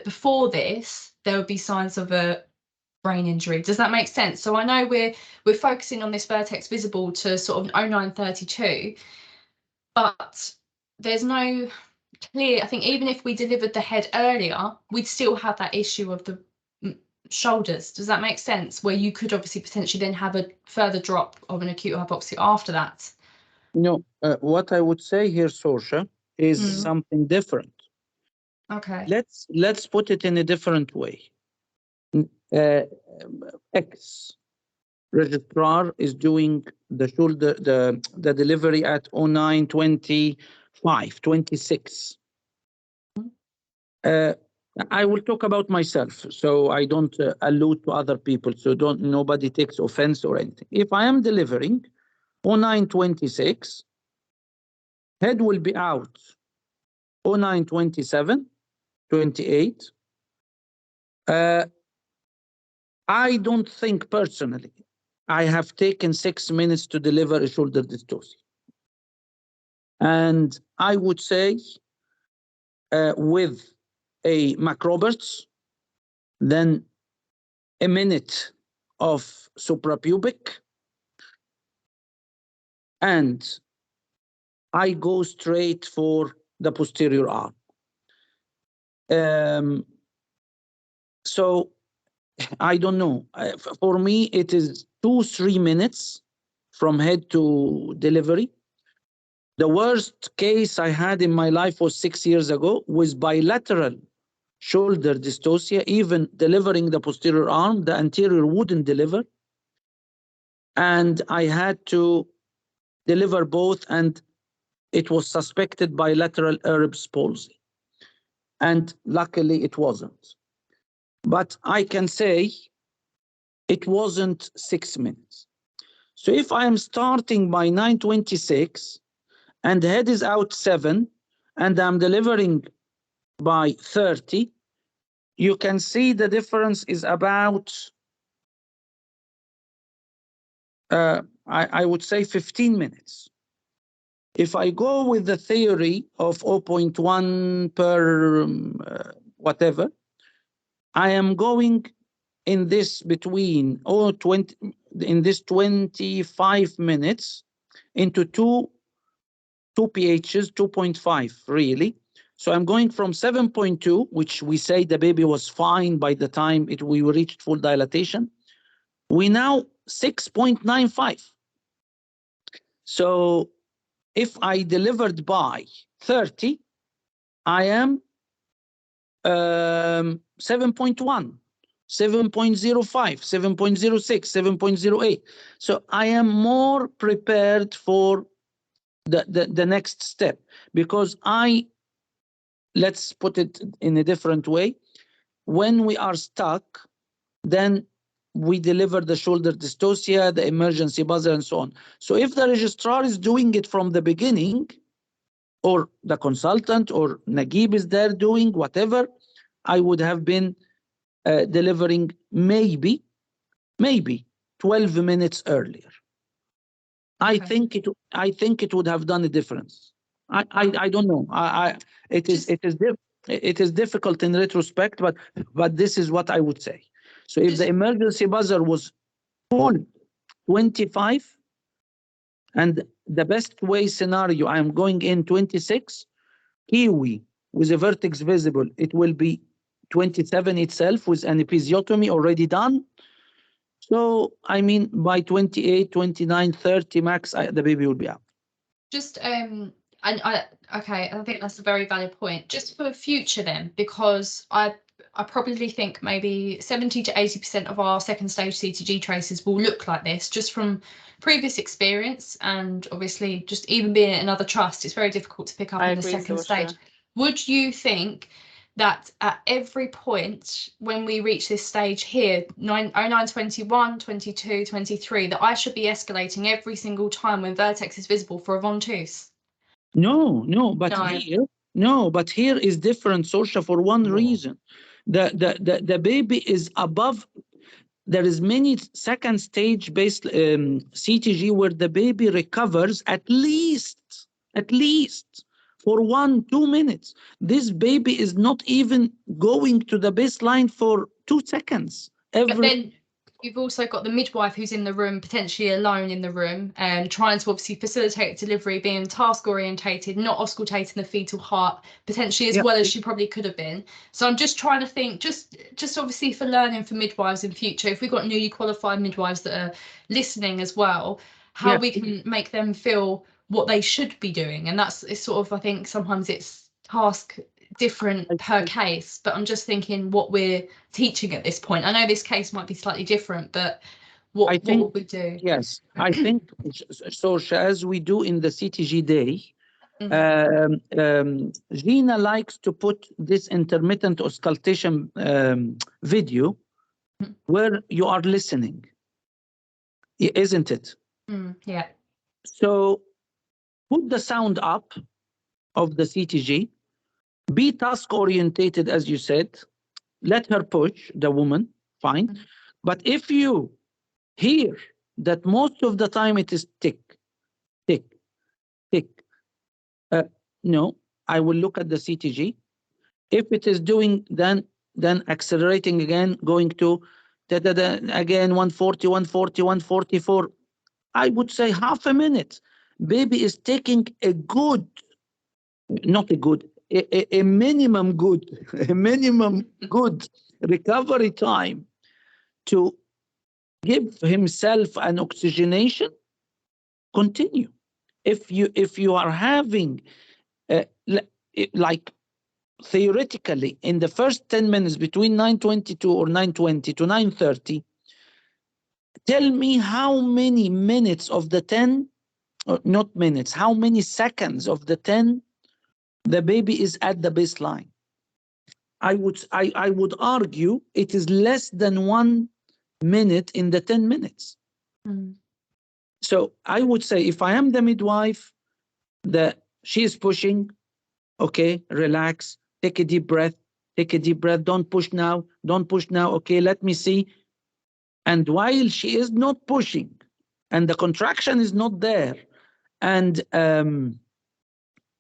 before this there would be signs of a brain injury. Does that make sense? So I know we're focusing on this Vertex visible to sort of 0932, but there's no clear, I think even if we delivered the head earlier, we'd still have that issue of the shoulders. Does that make sense? Where you could obviously potentially then have a further drop of an acute hypoxia after that. No, what I would say here, Sorsha, is something different. Okay. Let's put it in a different way. X registrar is doing the shoulder, the delivery at 09:25, 26. I will talk about myself, so I don't allude to other people, so nobody takes offense or anything. If I am delivering 09:26, head will be out 09:27, 28. I don't think personally I have taken 6 minutes to deliver a shoulder dystocia. And I would say with a McRoberts, then a minute of suprapubic, and I go straight for the posterior arm. So I don't know. For me, it is 2-3 minutes from head to delivery. The worst case I had in my life was 6 years ago with bilateral shoulder dystocia. Even delivering the posterior arm, the anterior wouldn't deliver. And I had to deliver both, and it was suspected bilateral Erb's palsy. And luckily it wasn't. But I can say it wasn't 6 minutes. So if I am starting by 9:26 and head is out 7 and I'm delivering by 30, you can see the difference is about, I would say 15 minutes. If I go with the theory of 0.1 per whatever, I am going in this between 20, in this 25 minutes into two pHs, 2.5 really. So I'm going from 7.2, which we say the baby was fine by the time we reached full dilatation. We now 6.95. So if I delivered by 30, I am 7.1, 7.05, 7.06, 7.08. So I am more prepared for the next step, because let's put it in a different way. When we are stuck, then we deliver the shoulder dystocia, the emergency buzzer, and so on. So if the registrar is doing it from the beginning, or the consultant or Naguib is there doing whatever, I would have been delivering maybe 12 minutes earlier. Okay. I think it would have done a difference. I don't know. It is difficult in retrospect, but this is what I would say. So if the emergency buzzer was full 25, and the best way scenario, I am going in 26, Kiwi with a vertex visible, it will be 27 itself with an episiotomy already done. So, I mean, by 28, 29, 30 max, the baby will be out. Just, and okay, I think that's a very valid point. Just for future then, because I probably think maybe 70 to 80% of our second stage CTG traces will look like this, just from previous experience, and obviously just even being at another trust, it's very difficult to pick up in the second stage. Would you think that at every point when we reach this stage here, 09, 21, 22, 23, that I should be escalating every single time when vertex is visible for a ventouse? No, but here is different, Sorsha, for one reason. The baby is above. There is many second stage based CTG where the baby recovers at least for 1-2 minutes. This baby is not even going to the baseline for 2 seconds. But then you've also got the midwife who's in the room, potentially alone in the room, and trying to obviously facilitate delivery, being task orientated, not auscultating the fetal heart, potentially as well as she probably could have been. So I'm just trying to think, just obviously for learning for midwives in future, if we've got newly qualified midwives that are listening as well, how we can make them feel what they should be doing. And it's sort of, I think sometimes it's task different per case, but I'm just thinking what we're teaching at this point. I know this case might be slightly different, but what would we do? Yes, I think so. As we do in the CTG day, Gina likes to put this intermittent auscultation video where you are listening, isn't it? Yeah. So put the sound up of the CTG, be task orientated, as you said, let her push the woman, fine. But if you hear that most of the time it is tick, tick, tick, no, I will look at the CTG. If it is doing, then accelerating again, going to again 140, 140, 144. I would say half a minute. Baby is taking a good, not a good, a minimum good, a minimum good recovery time to give himself an oxygenation. Continue. If you are having like theoretically in the first 10 minutes between 9:22 or 9:20 to 9:30, tell me how many minutes of the 10, or not minutes, how many seconds of the 10 the baby is at the baseline. I would argue it is less than 1 minute in the 10 minutes. So I would say if I am the midwife, she is pushing, okay, relax, take a deep breath, don't push now, okay, let me see. And while she is not pushing and the contraction is not there and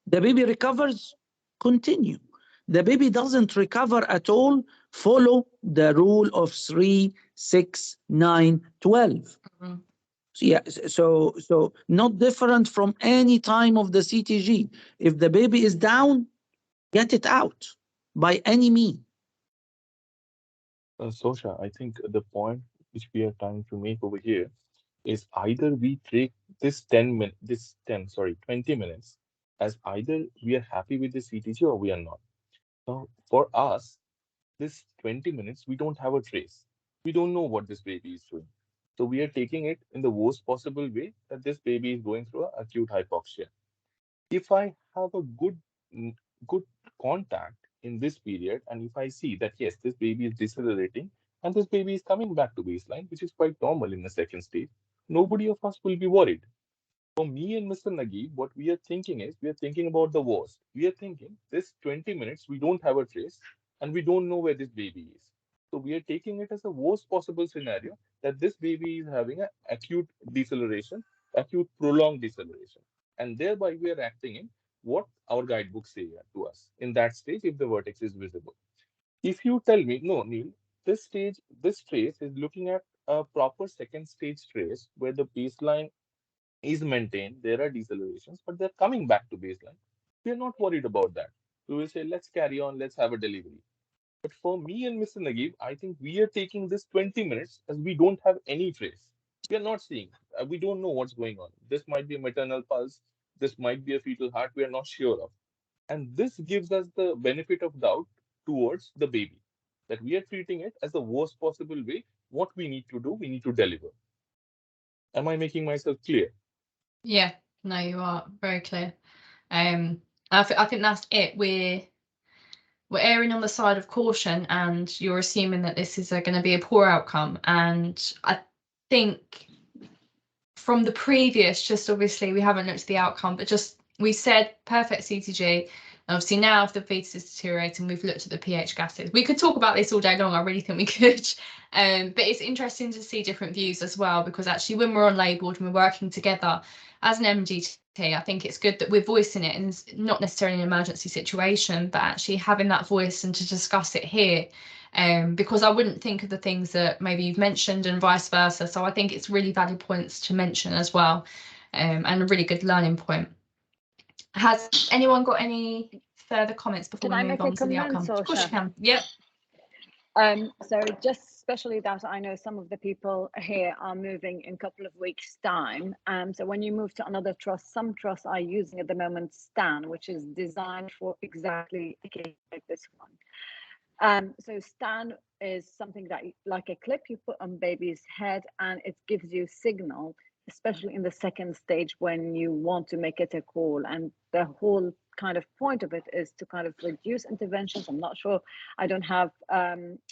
the baby recovers, continue. The baby doesn't recover at all, follow the rule of 3, 6, 9, 12. Yeah, so not different from any time of the CTG. If the baby is down, get it out by any means. Sosha, I think the point which we are trying to make over here is either we take this 20 minutes as either we are happy with the CTG or we are not. Now, for us, this 20 minutes, we don't have a trace. We don't know what this baby is doing. So we are taking it in the worst possible way that this baby is going through acute hypoxia. If I have a good contact in this period, and if I see that yes, this baby is decelerating, and this baby is coming back to baseline, which is quite normal in the second stage, nobody of us will be worried. For me and Mr. Naguib, what we are thinking is, we are thinking about the worst. We are thinking this 20 minutes, we don't have a trace and we don't know where this baby is. So we are taking it as the worst possible scenario, that this baby is having an acute deceleration, acute prolonged deceleration. And thereby we are acting in what our guidebooks say to us in that stage if the vertex is visible. If you tell me, no, Neil, this trace is looking at a proper second stage trace where the baseline is maintained, there are decelerations, but they're coming back to baseline. We're not worried about that. We will say, let's carry on, let's have a delivery. But for me and Mr. Naguib, I think we are taking this 20 minutes as we don't have any trace. We are not seeing, we don't know what's going on. This might be a maternal pulse, this might be a fetal heart, we are not sure of. And this gives us the benefit of doubt towards the baby, that we are treating it as the worst possible way. What we need to do, we need to deliver. Am I making myself clear? Yeah, no, you are very clear. I think that's it. We're erring on the side of caution, and you're assuming that this is going to be a poor outcome. And I think from the previous, just obviously we haven't looked at the outcome, but just we said perfect CTG. Obviously now if the fetus is deteriorating, we've looked at the pH gases. We could talk about this all day long. I really think we could. But it's interesting to see different views as well, because actually when we're on labelled and we're working together as an MGT, I think it's good that we're voicing it, and not necessarily an emergency situation, but actually having that voice and to discuss it here. Because I wouldn't think of the things that maybe you've mentioned and vice versa. So I think it's really valid points to mention as well, and a really good learning point. Has anyone got any further comments before we move on to the outcome? Of course you can. Yep. So just especially that I know some of the people here are moving in a couple of weeks' time. So when you move to another trust, some trusts are using at the moment STAN, which is designed for exactly like this one. So STAN is something that, like a clip you put on baby's head, and it gives you signal, especially in the second stage when you want to make it a call. And the whole kind of point of it is to kind of reduce interventions. I'm not sure, I don't have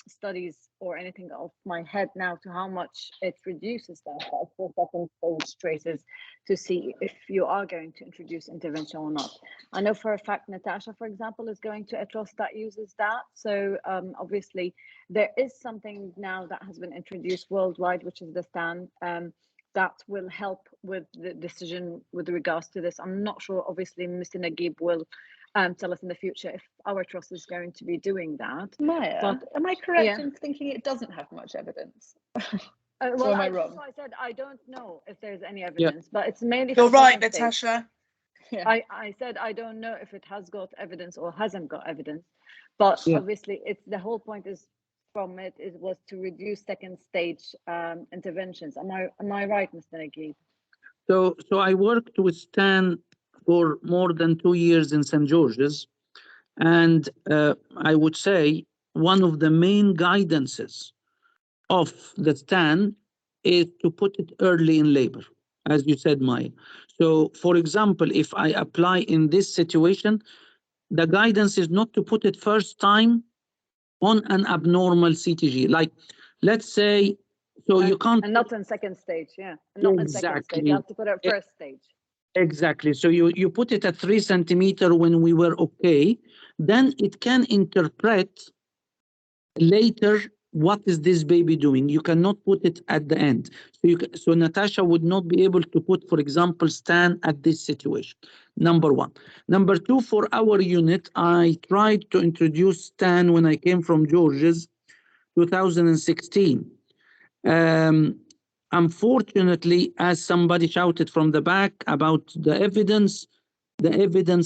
studies or anything off my head now to how much it reduces that, but of course second stage traces to see if you are going to introduce intervention or not. I know for a fact Natasha, for example, is going to a trust that uses that. So obviously there is something now that has been introduced worldwide, which is the STAN, that will help with the decision with regards to this. I'm not sure, obviously Mr. Naguib will tell us in the future if our trust is going to be doing that. Maya, but, am I correct in thinking it doesn't have much evidence? Well, am I wrong? So I said I don't know if there's any evidence, but it's mainly. You're right, Natasha. Yeah. I said I don't know if it has got evidence or hasn't got evidence, but obviously it's the whole point is from it was to reduce second stage interventions. Am I right, Mr. Naguib? So I worked with Stan for more than 2 years in St. George's, and I would say one of the main guidances of the Stan is to put it early in labor, as you said, Maya. So, for example, if I apply in this situation, the guidance is not to put it first time on an abnormal CTG. Like, let's say, so you can't... And not in second stage, not in second stage. You have to put it first stage. Exactly. So you put it at 3 centimeters when we were okay, then it can interpret later what is this baby doing. You cannot put it at the end. So Natasha would not be able to put, for example, Stan at this situation. Number one. Number two, for our unit, I tried to introduce Stan when I came from George's 2016. Unfortunately, as somebody shouted from the back about the evidence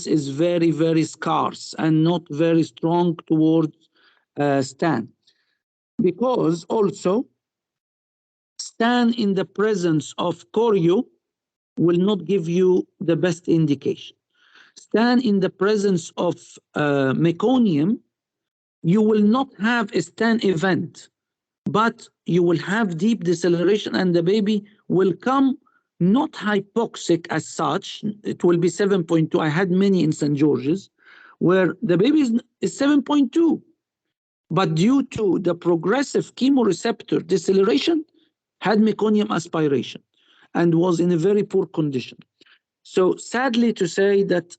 is very, very scarce and not very strong towards Stan. Because also, Stan in the presence of choreo will not give you the best indication. Stan in the presence of meconium, you will not have a Stan event, but you will have deep deceleration and the baby will come not hypoxic as such. It will be 7.2. I had many in St. George's where the baby is 7.2. but due to the progressive chemoreceptor deceleration, had meconium aspiration and was in a very poor condition. So sadly to say that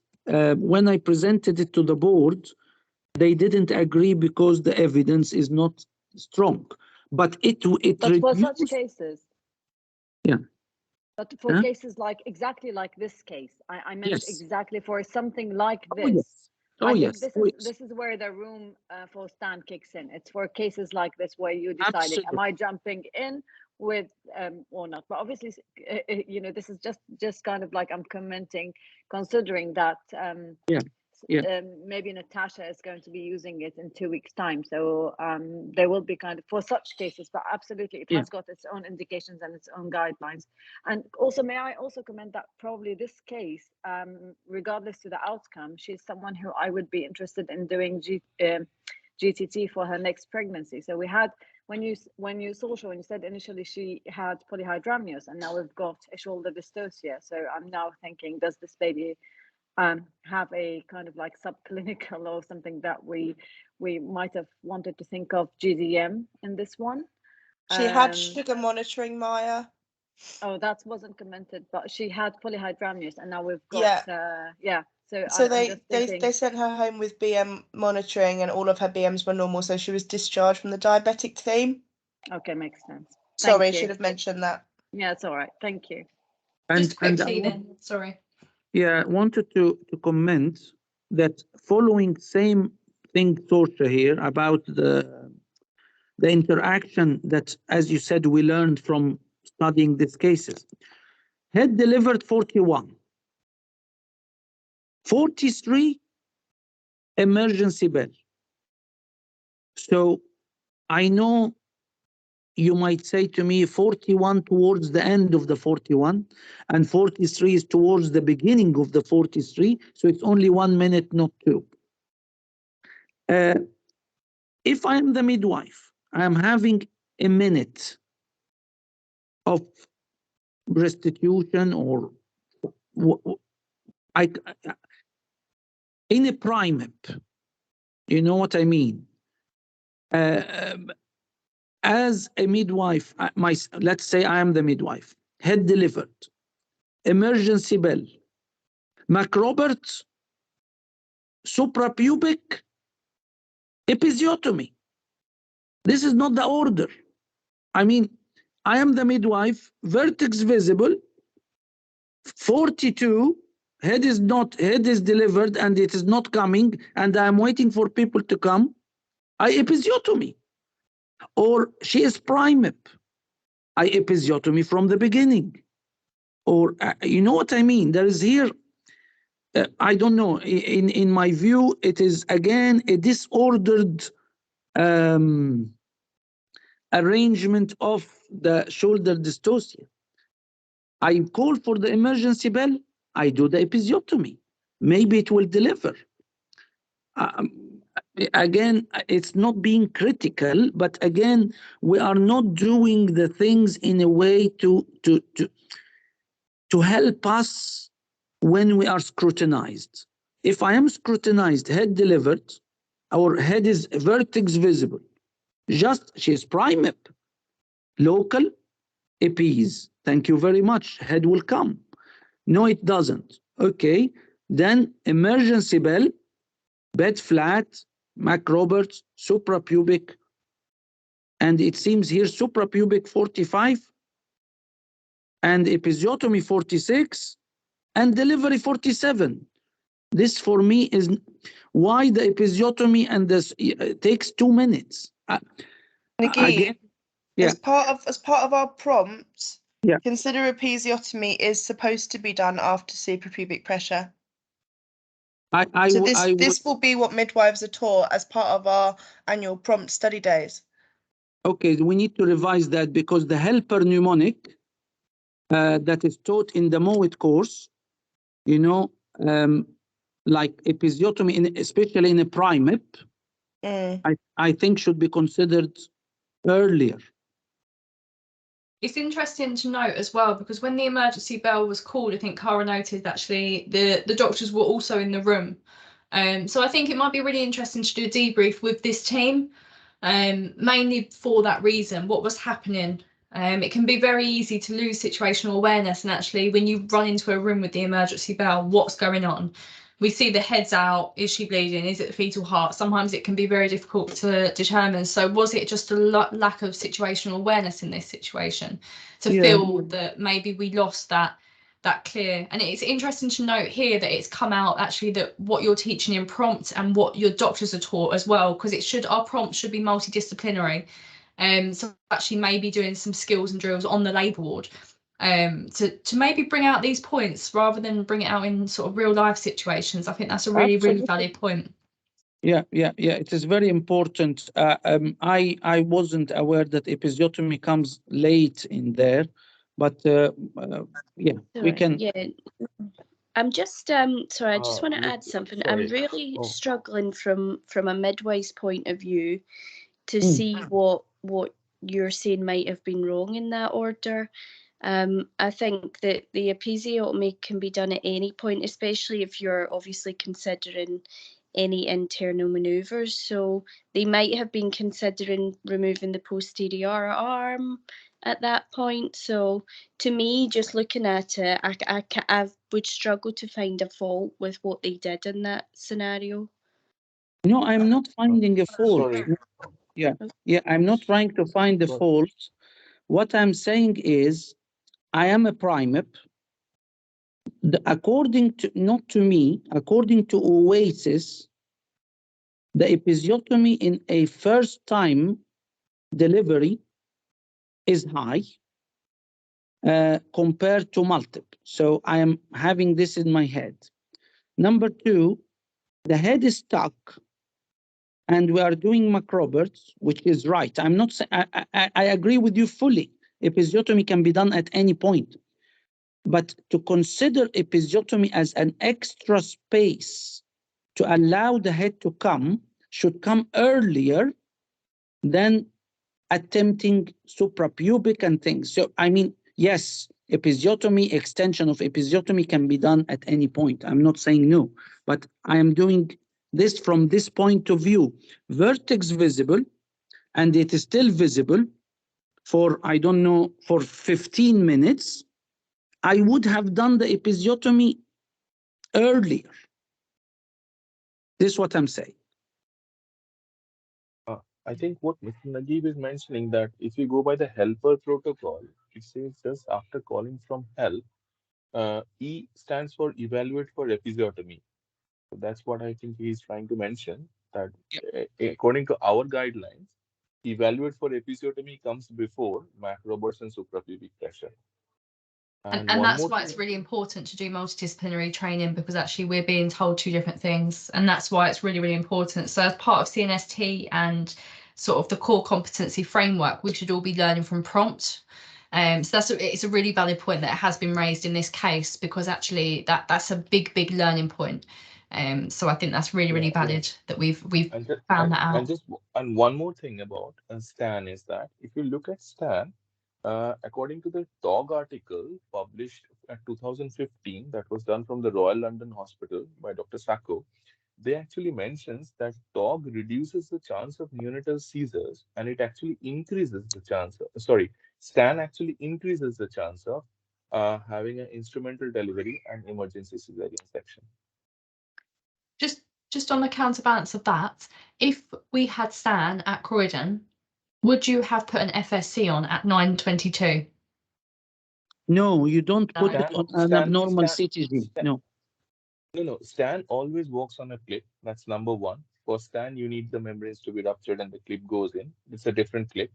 when I presented it to the board, they didn't agree because the evidence is not strong. But but for such cases, yeah. But for cases exactly like this case, I meant exactly for something like this. I think this is where the room for Stan kicks in. It's for cases like this where you're deciding, am I jumping in with or not? But obviously, you know, this is just kind of like I'm commenting, considering that maybe Natasha is going to be using it in 2 weeks' time. So there will be kind of for such cases, but absolutely it has got its own indications and its own guidelines. And also, may I also comment that probably this case, regardless to the outcome, she's someone who I would be interested in doing GTT for her next pregnancy. So we had, when you said initially she had polyhydramnios, and now we've got a shoulder dystocia. So I'm now thinking, does this baby have a kind of like subclinical or something that we might have wanted to think of GDM in this one? She had sugar monitoring, Maya. Oh, that wasn't commented, but she had polyhydramnios, and now we've got So they sent her home with BM monitoring, and all of her BMs were normal, so she was discharged from the diabetic team. Okay, makes sense. Sorry, I should have mentioned that. Yeah, it's all right. Thank you. Just quickly then, sorry. Yeah, I wanted to comment that following same thing, Torcha, here about the interaction that, as you said, we learned from studying these cases. Head delivered 41. 43 emergency bell. So I know you might say to me 41 towards the end of the 41 and 43 is towards the beginning of the 43. So it's only 1 minute, not 2. If I'm the midwife, I'm having a minute of restitution or in a primip, you know what I mean? As a midwife, let's say I am the midwife, head delivered, emergency bell, McRoberts, suprapubic, episiotomy. This is not the order. I mean, I am the midwife, vertex visible, 42, head is delivered and it is not coming, and I'm waiting for people to come. I episiotomy. Or she is primip. I episiotomy from the beginning. Or you know what I mean? There is here, I don't know, in my view, it is again a disordered arrangement of the shoulder dystocia. I call for the emergency bell, I do the episiotomy. Maybe it will deliver. Again, it's not being critical, but again, we are not doing the things in a way to help us when we are scrutinized. If I am scrutinized, head delivered, our head is vertex visible, just she is primip, local, epis. Thank you very much. Head will come. No, it doesn't. Okay. Then emergency bell, bed flat, McRoberts, suprapubic. And it seems here suprapubic 45 and episiotomy 46 and delivery 47. This for me is why the episiotomy and this takes 2 minutes. Again, as part of our prompts, consider episiotomy is supposed to be done after suprapubic pressure. This will be what midwives are taught as part of our annual prompt study days. Okay, we need to revise that because the helper mnemonic that is taught in the MOIT course, you know, like episiotomy, especially in a primip, I think should be considered earlier. It's interesting to note as well, because when the emergency bell was called, I think Cara noted actually the doctors were also in the room. So I think it might be really interesting to do a debrief with this team mainly for that reason. What was happening? It can be very easy to lose situational awareness, and actually when you run into a room with the emergency bell, what's going on? We see the head's out. Is she bleeding? Is it the fetal heart? Sometimes it can be very difficult to determine. So was it just a lack of situational awareness in this situation to feel that maybe we lost that clear? And it's interesting to note here that it's come out actually that what you're teaching in prompt and what your doctors are taught as well, because our prompt should be multidisciplinary. So actually maybe doing some skills and drills on the labour ward to maybe bring out these points rather than bring it out in sort of real life situations. I think that's a really valid point. Yeah, it is very important. I wasn't aware that episiotomy comes late in there, but we can. Yeah, I'm just sorry. I just want to add something. Sorry. I'm really struggling from a midwife's point of view to see what you're saying might have been wrong in that order. I think that the episiotomy can be done at any point, especially if you're obviously considering any internal manoeuvres. So they might have been considering removing the posterior arm at that point. So to me, just looking at it, I would struggle to find a fault with what they did in that scenario. No, I'm not finding a fault. Sorry. Yeah, I'm not trying to find the fault. What I'm saying is, I am a primate. According to, not to me, according to Oasis, the episiotomy in a first-time delivery is high compared to multiple. So I am having this in my head. Number two, the head is stuck, and we are doing McRoberts, which is right. I'm not saying I agree with you fully. Episiotomy can be done at any point. But to consider episiotomy as an extra space to allow the head to come should come earlier than attempting suprapubic and things. So, I mean, yes, episiotomy, extension of episiotomy can be done at any point. I'm not saying no, but I am doing this from this point of view. Vertex visible, and it is still visible for, I don't know, for 15 minutes. I would have done the episiotomy earlier. This is what I'm saying. I think what Mr. Najib is mentioning, that if you go by the helper protocol, it says just after calling from help, E stands for evaluate for episiotomy. So that's what I think he's trying to mention, that according to our guidelines, evaluate for episiotomy comes before McRoberts and suprapubic pressure. And that's why it's really important to do multidisciplinary training, because actually we're being told two different things, and that's why it's really, really important. So as part of CNST and sort of the core competency framework, we should all be learning from prompt. So it's a really valid point that has been raised in this case, because actually that's a big learning point. So I think that's really, really valid that we've found that out. And one more thing about STAN is that if you look at STAN, according to the TOG article published at 2015, that was done from the Royal London Hospital by Dr. Sacco, they actually mentions that TOG reduces the chance of neonatal seizures, and it actually increases the chance of, STAN actually increases the chance of having an instrumental delivery and emergency cesarean section. Just on the counterbalance of that, if we had STAN at Croydon, would you have put an FSC on at 9:22? No, you don't put it on an abnormal CTG. No. No. STAN always works on a clip. That's number one. For STAN, you need the membranes to be ruptured and the clip goes in. It's a different clip.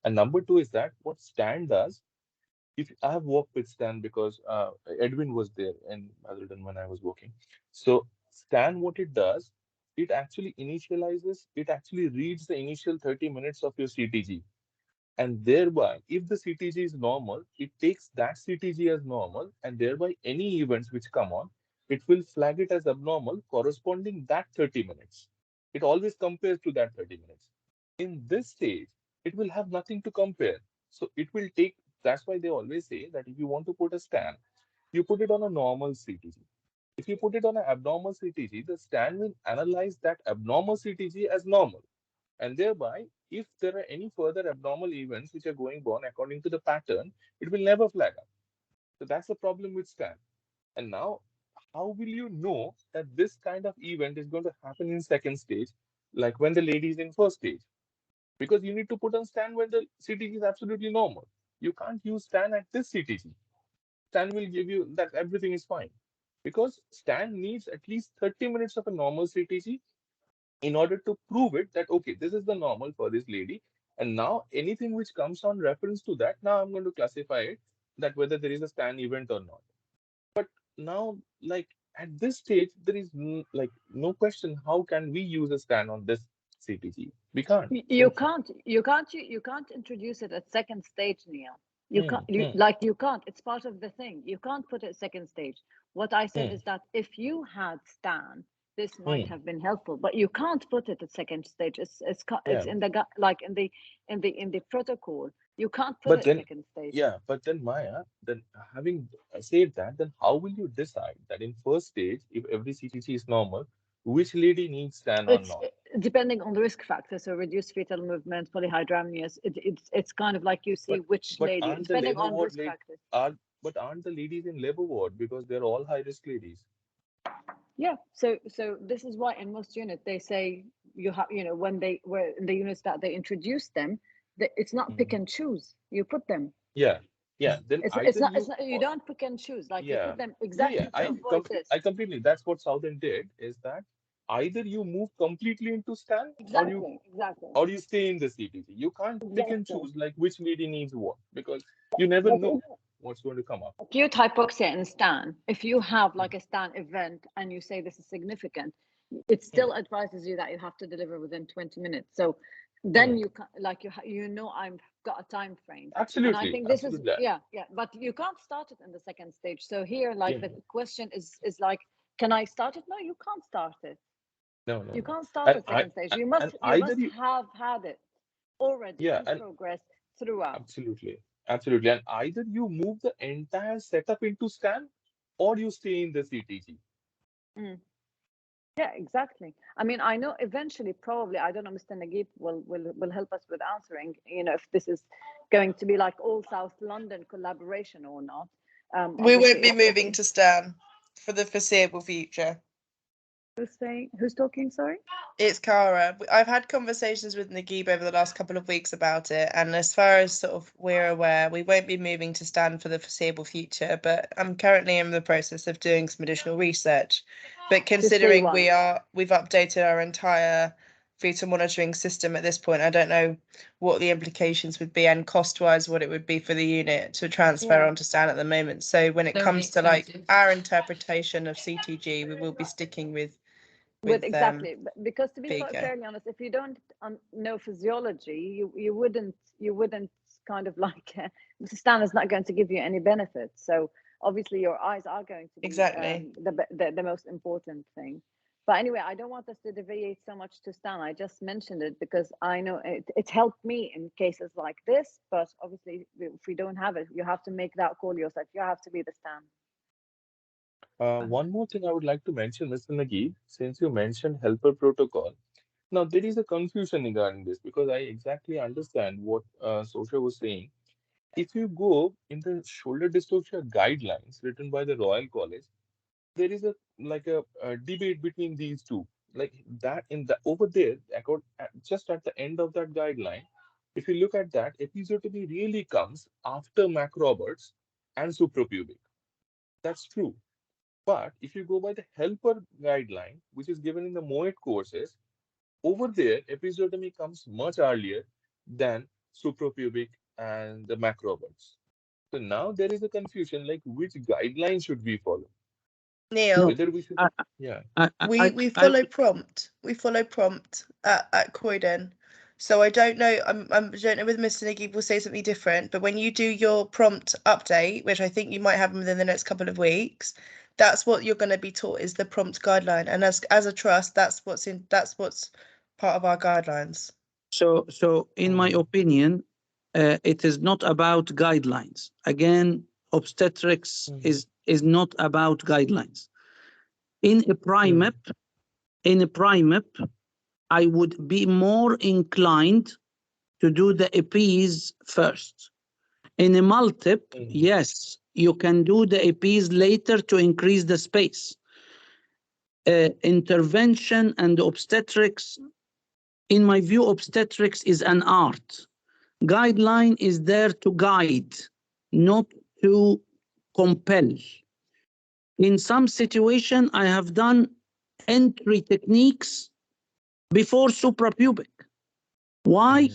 And number two is that what STAN does, if I have worked with STAN because Edwin was there in Basildon when I was working. So STAN, what it does, it actually initializes, it actually reads the initial 30 minutes of your CTG. And thereby, if the CTG is normal, it takes that CTG as normal, and thereby any events which come on, it will flag it as abnormal corresponding that 30 minutes. It always compares to that 30 minutes. In this stage, it will have nothing to compare. So it will take, that's why they always say that if you want to put a STAN, you put it on a normal CTG. If you put it on an abnormal CTG, the STAN will analyze that abnormal CTG as normal. And thereby, if there are any further abnormal events which are going on according to the pattern, it will never flag up. So that's the problem with scan. And now, how will you know that this kind of event is going to happen in second stage, like when the lady is in first stage? Because you need to put on scan when the CTG is absolutely normal. You can't use scan at this CTG. Scan will give you that everything is fine. Because scan needs at least 30 minutes of a normal CTG in order to prove it that, okay, this is the normal for this lady. And now anything which comes on reference to that, now I'm going to classify it that whether there is a scan event or not. But now, like at this stage, there is like no question how can we use a scan on this CTG? We can't. You can't introduce it at second stage, Neil. You can't. It's part of the thing. You can't put it second stage. What I said is that if you had scan, this might have been helpful, but you can't put it at second stage. It's in the like in the protocol. You can't put it second stage. Yeah, but then Maya, then having said that, then how will you decide that in first stage, if every CTG is normal, which lady needs scan or not? Depending on the risk factor, so reduced fetal movement, polyhydramnios. It's kind of like you see which lady, depending on risk factors. But aren't the ladies in labor ward because they're all high risk ladies? Yeah, so this is why in most units they say you have, when they were in the units that they introduced them, it's not pick and choose. You put them. Yeah. Then it's not you don't pick and choose. Like you put them exactly to avoid this. I completely. That's what Southern did. Is that either you move completely into scan or you stay in the CTG. You can't pick and choose like which lady needs what, because you never know what's going to come up. Acute hypoxia in scan, if you have like a scan event and you say this is significant, it still advises you that you have to deliver within 20 minutes. So then you can, like I've got a time frame. Absolutely. And I think this is but you can't start it in the second stage. So here, like the question is like, can I start it? No, you can't start it. No. You can't start the second stage. You must have had it already in progress throughout. Absolutely. And either you move the entire setup into scan or you stay in the CTG. Yeah, exactly. I mean, I know eventually, probably, I don't know, Mr. Naguib will help us with answering, if this is going to be like all South London collaboration or not. We won't be moving to scan for the foreseeable future. Who's talking, sorry? It's Cara. I've had conversations with Naguib over the last couple of weeks about it, and as far as sort of we're aware, we won't be moving to scan for the foreseeable future, but I'm currently in the process of doing some additional research. But considering we've updated our entire fetal monitoring system at this point, I don't know what the implications would be and cost-wise what it would be for the unit to transfer onto scan at the moment. So when it comes to like our interpretation of CTG, we will be sticking with exactly, because to be fairly honest, if you don't know physiology, you wouldn't kind of like the scan is not going to give you any benefits. So obviously your eyes are going to be the most important thing. But anyway, I don't want us to deviate so much to scan. I just mentioned it because I know it helped me in cases like this. But obviously, if we don't have it, you have to make that call yourself. You have to be the scan. One more thing I would like to mention, Mr. Naguib, since you mentioned helper protocol. Now, there is a confusion regarding this because I exactly understand what Sosha was saying. If you go in the shoulder dystocia guidelines written by the Royal College, there is a debate between these two. Like that over there, just at the end of that guideline, if you look at that, episiotomy really comes after macrobursts and suprapubic. That's true. But if you go by the helper guideline, which is given in the MOET courses, over there, episiotomy comes much earlier than suprapubic and the macrobursts. So now there is a confusion, like which guideline should we follow? Neil, whether we should, we follow prompt. We follow prompt at Croydon. So I don't know. I don't know whether Mr. Naguib will say something different. But when you do your prompt update, which I think you might have within the next couple of weeks, that's what you're going to be taught is the prompt guideline. And as a trust, that's what's part of our guidelines. So in my opinion, it is not about guidelines. Again, obstetrics is not about guidelines. In a PRIMEP, I would be more inclined to do the EPs first. In a multip, yes, you can do the EPs later to increase the space. Intervention and obstetrics, in my view, obstetrics is an art. Guideline is there to guide, not to compel. In some situation, I have done entry techniques before suprapubic. Why?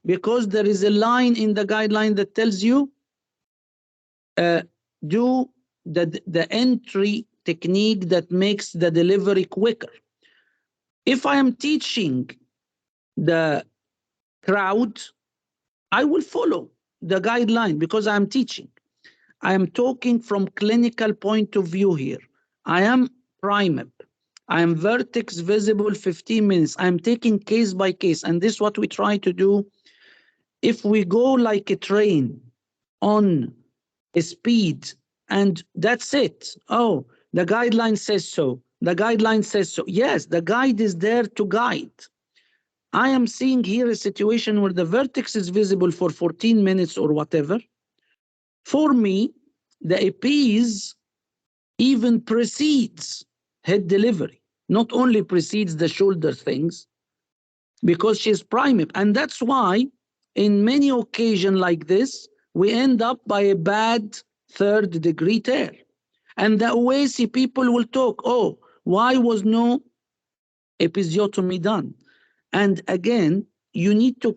Because there is a line in the guideline that tells you do the entry technique that makes the delivery quicker. If I am teaching the crowd, I will follow the guideline because I am teaching. I am talking from clinical point of view here. I am primip. I am vertex visible 15 minutes. I am taking case by case. And this is what we try to do. If we go like a train on a speed and that's it. Oh, the guideline says so. The guideline says so. Yes, the guide is there to guide. I am seeing here a situation where the vertex is visible for 14 minutes or whatever. For me, the EPs even precedes head delivery, not only precedes the shoulder things, because she's primip. And that's why in many occasions like this, we end up by a bad third degree tear. And the OASI people will talk, oh, why was no episiotomy done? And again, you need to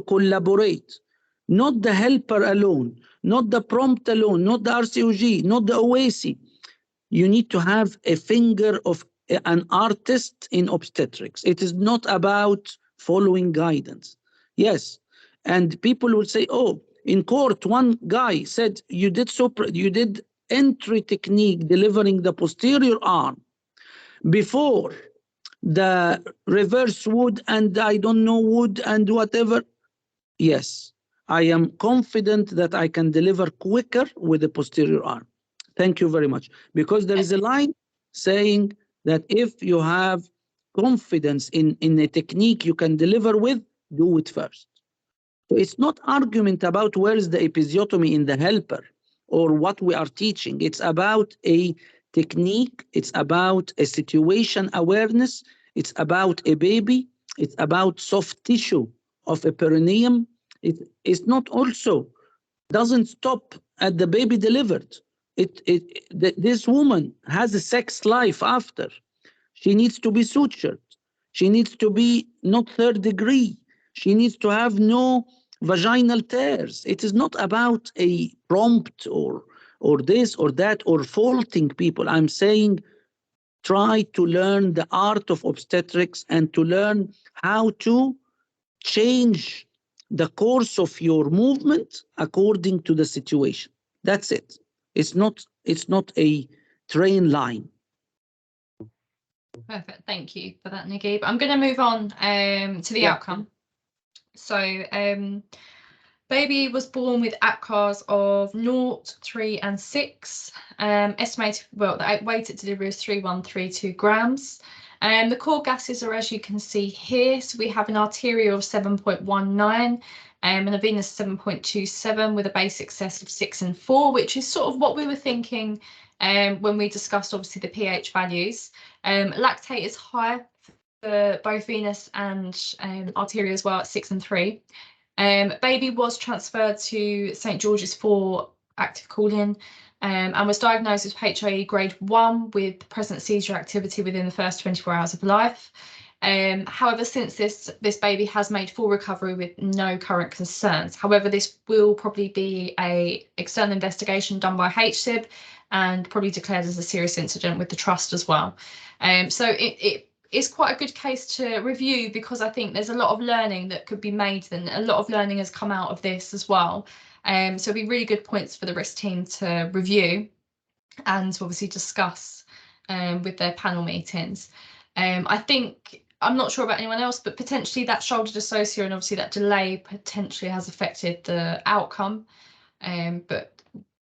collaborate, not the helper alone, not the prompt alone, not the RCOG, not the OASI. You need to have a finger of an artist in obstetrics. It is not about following guidance. Yes, and people will say, oh, in court, one guy said, you did entry technique delivering the posterior arm before the reverse wood and I don't know wood and whatever. Yes, I am confident that I can deliver quicker with the posterior arm. Thank you very much. Because there is a line saying that if you have confidence in a technique you can deliver with, do it first. So it's not argument about where is the episiotomy in the helper or what we are teaching. It's about a technique. It's about a situation awareness. It's about a baby. It's about soft tissue of a perineum. It is not also, doesn't stop at the baby delivered. This woman has a sex life after. She needs to be sutured. She needs to be not third degree. She needs to have no vaginal tears. It is not about a prompt or this or that or faulting people. I'm saying try to learn the art of obstetrics and to learn how to change the course of your movement according to the situation. That's it. It's not a train line. Perfect. Thank you for that, Naguib. I'm going to move on to the outcome. So baby was born with ACARs of 0, 3 and 6. Estimated, well, the weight at delivery is 3132 grams. The core gases are, as you can see here, so we have an arterial of 7.19 and a venous 7.27 with a base excess of 6 and 4, which is sort of what we were thinking when we discussed obviously the pH values. Lactate is high for both venous and arterial as well at 6 and 3. Baby was transferred to St George's for active cooling and was diagnosed with HIE grade 1 with present seizure activity within the first 24 hours of life. However, since this baby has made full recovery with no current concerns. However, this will probably be an external investigation done by HSIB and probably declared as a serious incident with the trust as well. So it is quite a good case to review because I think there's a lot of learning that could be made and a lot of learning has come out of this as well. So it'll be really good points for the risk team to review and to obviously discuss with their panel meetings. I think, I'm not sure about anyone else, but potentially that shoulder dyssocia and obviously that delay potentially has affected the outcome. But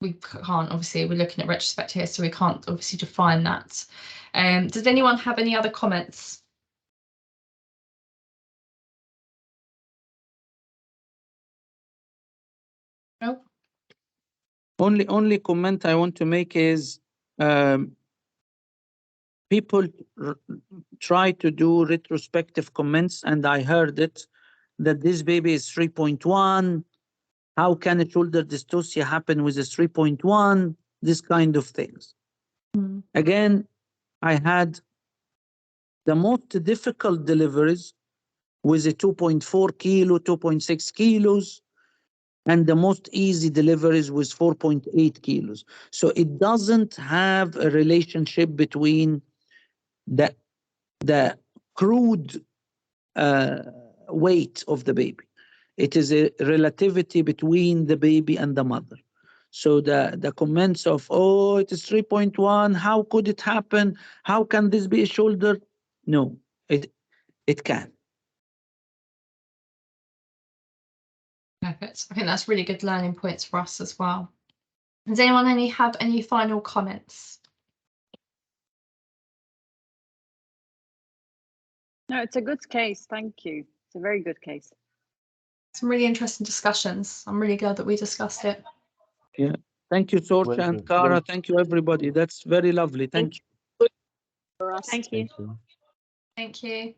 we can't, obviously, we're looking at retrospect here, so we can't obviously define that. Does anyone have any other comments? Only comment I want to make is people try to do retrospective comments, and I heard it that this baby is 3.1. How can a shoulder dystocia happen with a 3.1? This kind of things. Again, I had the most difficult deliveries with a 2.4 kilo, 2.6 kilos, and the most easy deliveries with 4.8 kilos. So it doesn't have a relationship between the crude weight of the baby. It is a relativity between the baby and the mother. So the comments of, oh, it is 3.1, how could it happen? How can this be a shoulder? No, it can. Perfect. I think that's really good learning points for us as well. Does anyone have any final comments? No, it's a good case. Thank you. It's a very good case. Some really interesting discussions. I'm really glad that we discussed it. Yeah. Thank you, Sorcha and Cara. Thank you, everybody. That's very lovely. Thank you. For us. Thank you. Thank you.